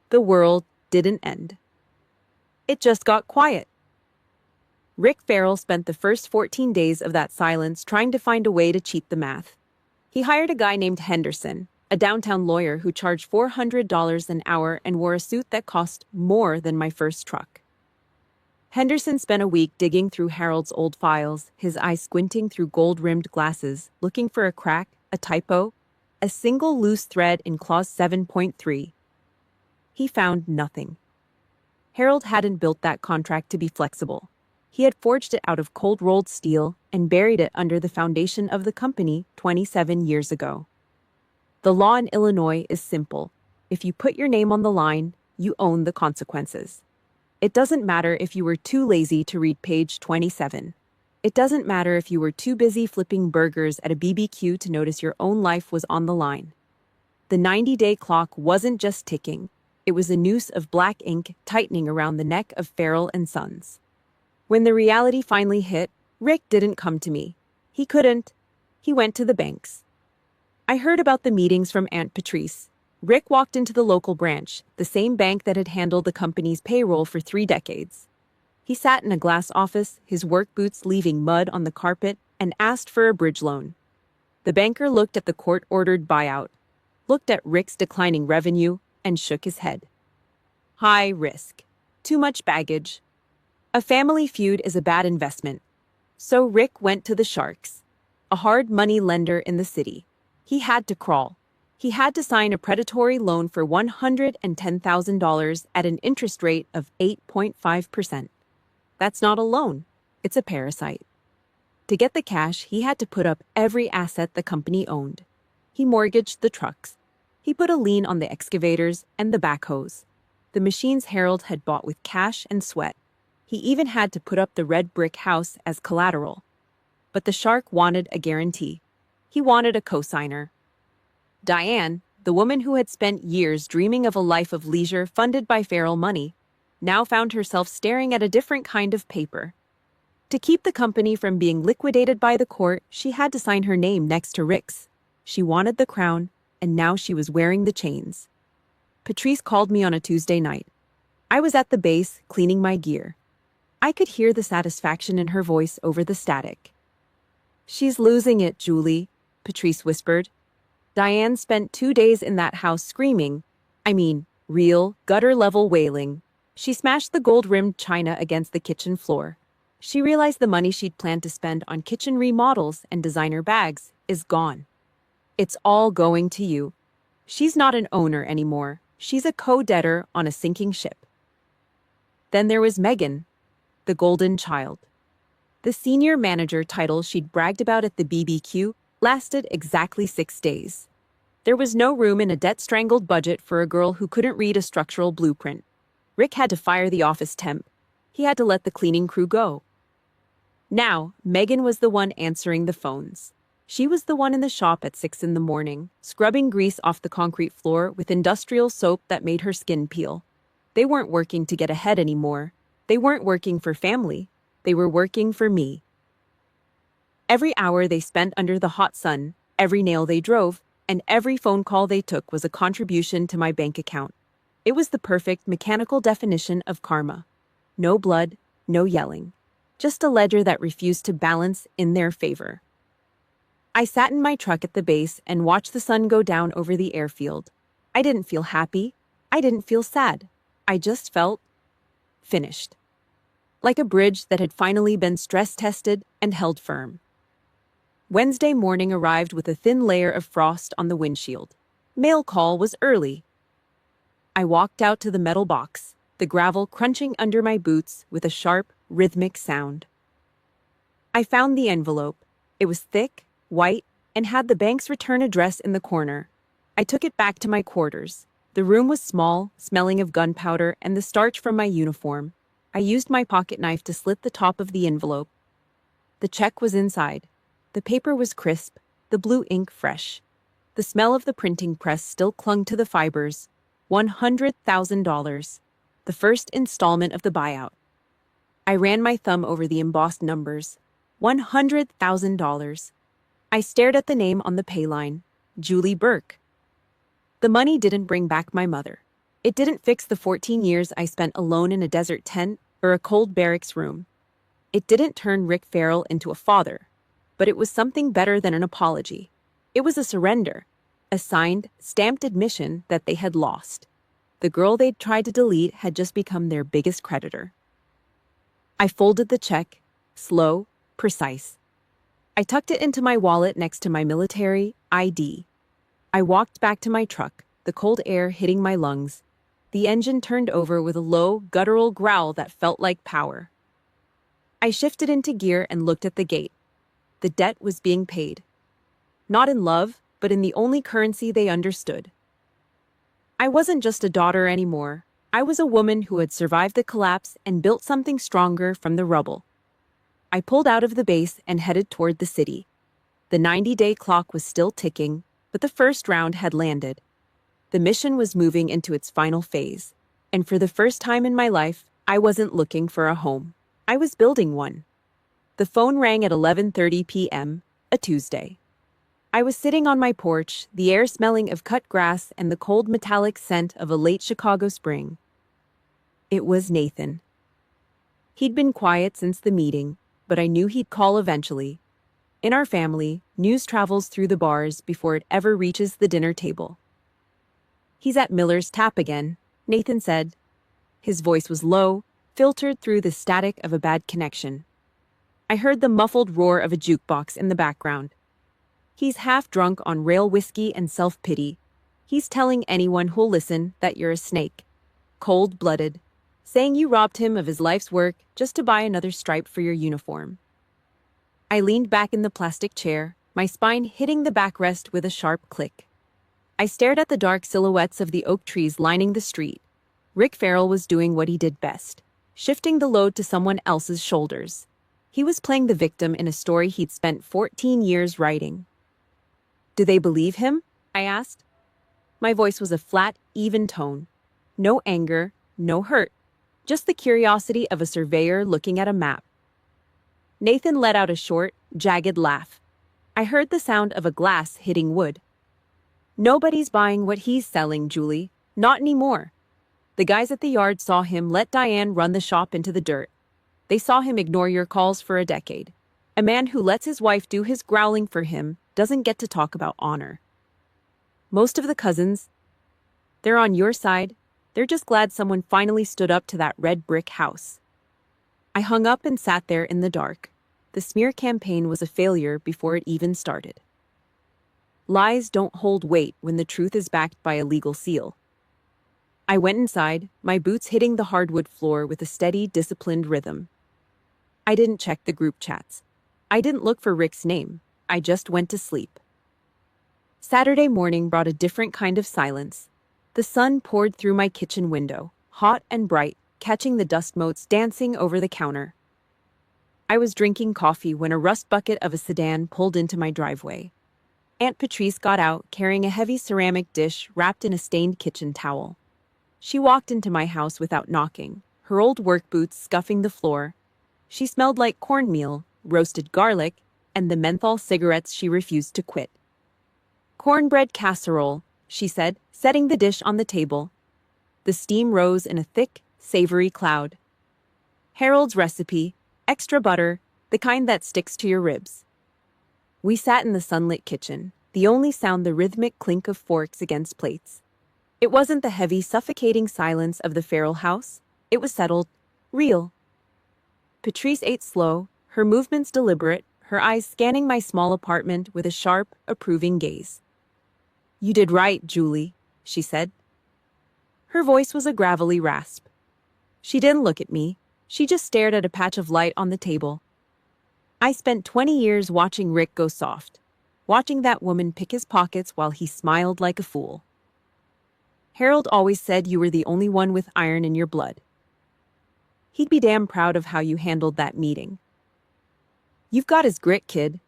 The world didn't end. It just got quiet. Rick Farrell spent the first 14 days of that silence trying to find a way to cheat the math. He hired a guy named Henderson, a downtown lawyer who charged $400 an hour and wore a suit that cost more than my first truck. Henderson spent a week digging through Harold's old files, his eyes squinting through gold-rimmed glasses, looking for a crack, a typo, a single loose thread in Clause 7.3. He found nothing. Harold hadn't built that contract to be flexible. He had forged it out of cold-rolled steel and buried it under the foundation of the company 27 years ago. The law in Illinois is simple. If you put your name on the line, you own the consequences. It doesn't matter if you were too lazy to read page 27. It doesn't matter if you were too busy flipping burgers at a BBQ to notice your own life was on the line. The 90-day clock wasn't just ticking. It was a noose of black ink tightening around the neck of Farrell and Sons. When the reality finally hit, Rick didn't come to me. He couldn't. He went to the banks. I heard about the meetings from Aunt Patrice. Rick walked into the local branch, the same bank that had handled the company's payroll for 3 decades. He sat in a glass office, his work boots leaving mud on the carpet, and asked for a bridge loan. The banker looked at the court-ordered buyout, looked at Rick's declining revenue, and shook his head. High risk. Too much baggage. A family feud is a bad investment. So Rick went to the Sharks, a hard money lender in the city. He had to crawl. He had to sign a predatory loan for $110,000 at an interest rate of 8.5%. That's not a loan. It's a parasite. To get the cash, he had to put up every asset the company owned. He mortgaged the trucks. He put a lien on the excavators and the backhoes, the machines Harold had bought with cash and sweat. He even had to put up the red brick house as collateral. But the Shark wanted a guarantee. He wanted a cosigner. Diane, the woman who had spent years dreaming of a life of leisure funded by Farrell money, now found herself staring at a different kind of paper. To keep the company from being liquidated by the court, she had to sign her name next to Rick's. She wanted the crown, and now she was wearing the chains. Patrice called me on a Tuesday night. I was at the base, cleaning my gear. I could hear the satisfaction in her voice over the static. "She's losing it, Julie," Patrice whispered. Diane spent 2 days in that house screaming. Real, gutter-level wailing. She smashed the gold-rimmed china against the kitchen floor. She realized the money she'd planned to spend on kitchen remodels and designer bags is gone. It's all going to you. She's not an owner anymore. She's a co-debtor on a sinking ship. Then there was Megan, the golden child. The senior manager title she'd bragged about at the BBQ lasted exactly 6 days. There was no room in a debt-strangled budget for a girl who couldn't read a structural blueprint. Rick had to fire the office temp. He had to let the cleaning crew go. Now, Megan was the one answering the phones. She was the one in the shop at 6 in the morning, scrubbing grease off the concrete floor with industrial soap that made her skin peel. They weren't working to get ahead anymore. They weren't working for family. They were working for me. Every hour they spent under the hot sun, every nail they drove, and every phone call they took was a contribution to my bank account. It was the perfect mechanical definition of karma. No blood, no yelling. Just a ledger that refused to balance in their favor. I sat in my truck at the base and watched the sun go down over the airfield. I didn't feel happy. I didn't feel sad. I just felt finished. Like a bridge that had finally been stress-tested and held firm. Wednesday morning arrived with a thin layer of frost on the windshield. Mail call was early. I walked out to the metal box, the gravel crunching under my boots with a sharp, rhythmic sound. I found the envelope. It was thick, white, and had the bank's return address in the corner. I took it back to my quarters. The room was small, smelling of gunpowder and the starch from my uniform. I used my pocket knife to slit the top of the envelope. The check was inside. The paper was crisp, the blue ink fresh. The smell of the printing press still clung to the fibers. $100,000. The first installment of the buyout. I ran my thumb over the embossed numbers. $100,000. I stared at the name on the pay line. Julie Burke. The money didn't bring back my mother. It didn't fix the 14 years I spent alone in a desert tent or a cold barracks room. It didn't turn Rick Farrell into a father. But it was something better than an apology. It was a surrender. A signed, stamped admission that they had lost. The girl they'd tried to delete had just become their biggest creditor. I folded the check, slow, precise. I tucked it into my wallet next to my military ID. I walked back to my truck, the cold air hitting my lungs. The engine turned over with a low, guttural growl that felt like power. I shifted into gear and looked at the gate. The debt was being paid. Not in love, but in the only currency they understood. I wasn't just a daughter anymore. I was a woman who had survived the collapse and built something stronger from the rubble. I pulled out of the base and headed toward the city. The 90-day clock was still ticking, but the first round had landed. The mission was moving into its final phase, and for the first time in my life, I wasn't looking for a home. I was building one. The phone rang at 11:30 p.m., a Tuesday. I was sitting on my porch, the air smelling of cut grass and the cold metallic scent of a late Chicago spring. It was Nathan. He'd been quiet since the meeting, but I knew he'd call eventually. In our family, news travels through the bars before it ever reaches the dinner table. "He's at Miller's Tap again," Nathan said. His voice was low, filtered through the static of a bad connection. I heard the muffled roar of a jukebox in the background. "He's half drunk on rail whiskey and self-pity. He's telling anyone who'll listen that you're a snake. Cold-blooded. Saying you robbed him of his life's work just to buy another stripe for your uniform." I leaned back in the plastic chair, my spine hitting the backrest with a sharp click. I stared at the dark silhouettes of the oak trees lining the street. Rick Farrell was doing what he did best, shifting the load to someone else's shoulders. He was playing the victim in a story he'd spent 14 years writing. "Do they believe him?" I asked. My voice was a flat, even tone. No anger, no hurt. Just the curiosity of a surveyor looking at a map. Nathan let out a short, jagged laugh. I heard the sound of a glass hitting wood. "Nobody's buying what he's selling, Julie. Not anymore. The guys at the yard saw him let Diane run the shop into the dirt. They saw him ignore your calls for a decade. A man who lets his wife do his growling for him doesn't get to talk about honor. Most of the cousins, they're on your side. They're just glad someone finally stood up to that red brick house." I hung up and sat there in the dark. The smear campaign was a failure before it even started. Lies don't hold weight when the truth is backed by a legal seal. I went inside, my boots hitting the hardwood floor with a steady, disciplined rhythm. I didn't check the group chats. I didn't look for Rick's name. I just went to sleep. Saturday morning brought a different kind of silence. The sun poured through my kitchen window, hot and bright, catching the dust motes dancing over the counter. I was drinking coffee when a rust bucket of a sedan pulled into my driveway. Aunt Patrice got out, carrying a heavy ceramic dish wrapped in a stained kitchen towel. She walked into my house without knocking, her old work boots scuffing the floor. She smelled like cornmeal, roasted garlic, and the menthol cigarettes she refused to quit. "Cornbread casserole," she said, setting the dish on the table. The steam rose in a thick, savory cloud. "Harold's recipe, extra butter, the kind that sticks to your ribs." We sat in the sunlit kitchen, the only sound the rhythmic clink of forks against plates. It wasn't the heavy, suffocating silence of the Farrell house. It was settled, real. Patrice ate slow, her movements deliberate, her eyes scanning my small apartment with a sharp, approving gaze. "You did right, Julie," she said. Her voice was a gravelly rasp. She didn't look at me. She just stared at a patch of light on the table. "I spent 20 years watching Rick go soft, watching that woman pick his pockets while he smiled like a fool. Harold always said you were the only one with iron in your blood. He'd be damn proud of how you handled that meeting. You've got his grit, kid.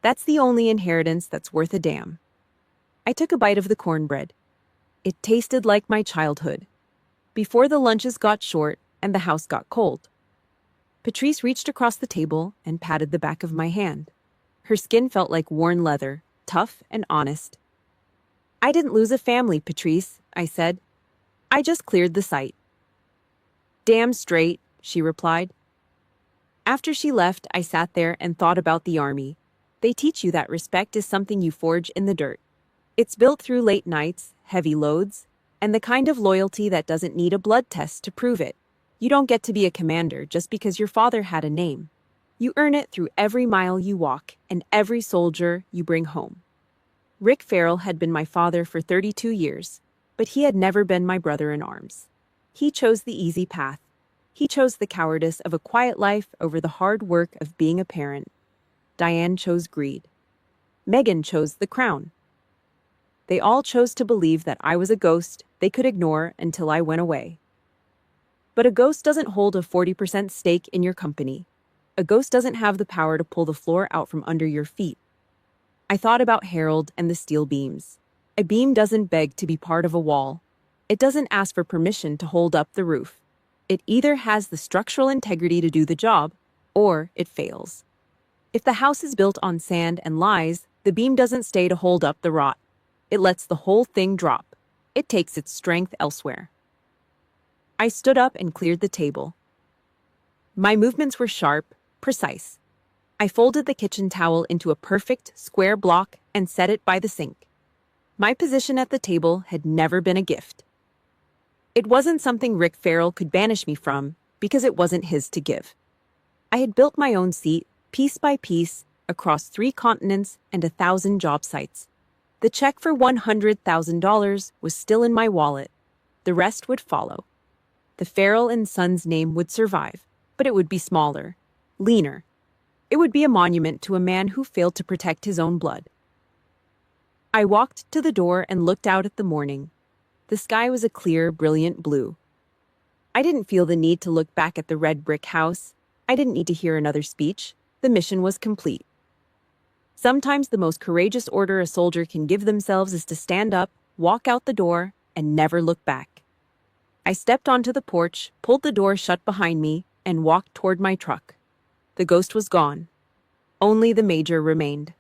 That's the only inheritance that's worth a damn. I took a bite of the cornbread. It tasted like my childhood, before the lunches got short and the house got cold. Patrice reached across the table and patted the back of my hand. Her skin felt like worn leather, tough and honest. I didn't lose a family, Patrice, I said. I just cleared the site. Damn straight, she replied. After she left, I sat there and thought about the army. They teach you that respect is something you forge in the dirt. It's built through late nights, heavy loads, and the kind of loyalty that doesn't need a blood test to prove it. You don't get to be a commander just because your father had a name. You earn it through every mile you walk and every soldier you bring home. Rick Farrell had been my father for 32 years, but he had never been my brother in arms. He chose the easy path. He chose the cowardice of a quiet life over the hard work of being a parent. Diane chose greed. Megan chose the crown. They all chose to believe that I was a ghost they could ignore until I went away. But a ghost doesn't hold a 40% stake in your company. A ghost doesn't have the power to pull the floor out from under your feet. I thought about Harold and the steel beams. A beam doesn't beg to be part of a wall. It doesn't ask for permission to hold up the roof. It either has the structural integrity to do the job, or it fails. If the house is built on sand and lies, the beam doesn't stay to hold up the rot. It lets the whole thing drop. It takes its strength elsewhere. I stood up and cleared the table. My movements were sharp, precise. I folded the kitchen towel into a perfect square block and set it by the sink. My position at the table had never been a gift. It wasn't something Rick Farrell could banish me from because it wasn't his to give. I had built my own seat, piece by piece, across 3 continents and 1,000 job sites. The check for $100,000 was still in my wallet. The rest would follow. The Farrell and Sons name would survive, but it would be smaller, leaner. It would be a monument to a man who failed to protect his own blood. I walked to the door and looked out at the morning. The sky was a clear, brilliant blue. I didn't feel the need to look back at the red brick house. I didn't need to hear another speech. The mission was complete. Sometimes the most courageous order a soldier can give themselves is to stand up, walk out the door, and never look back. I stepped onto the porch, pulled the door shut behind me, and walked toward my truck. The ghost was gone. Only the major remained.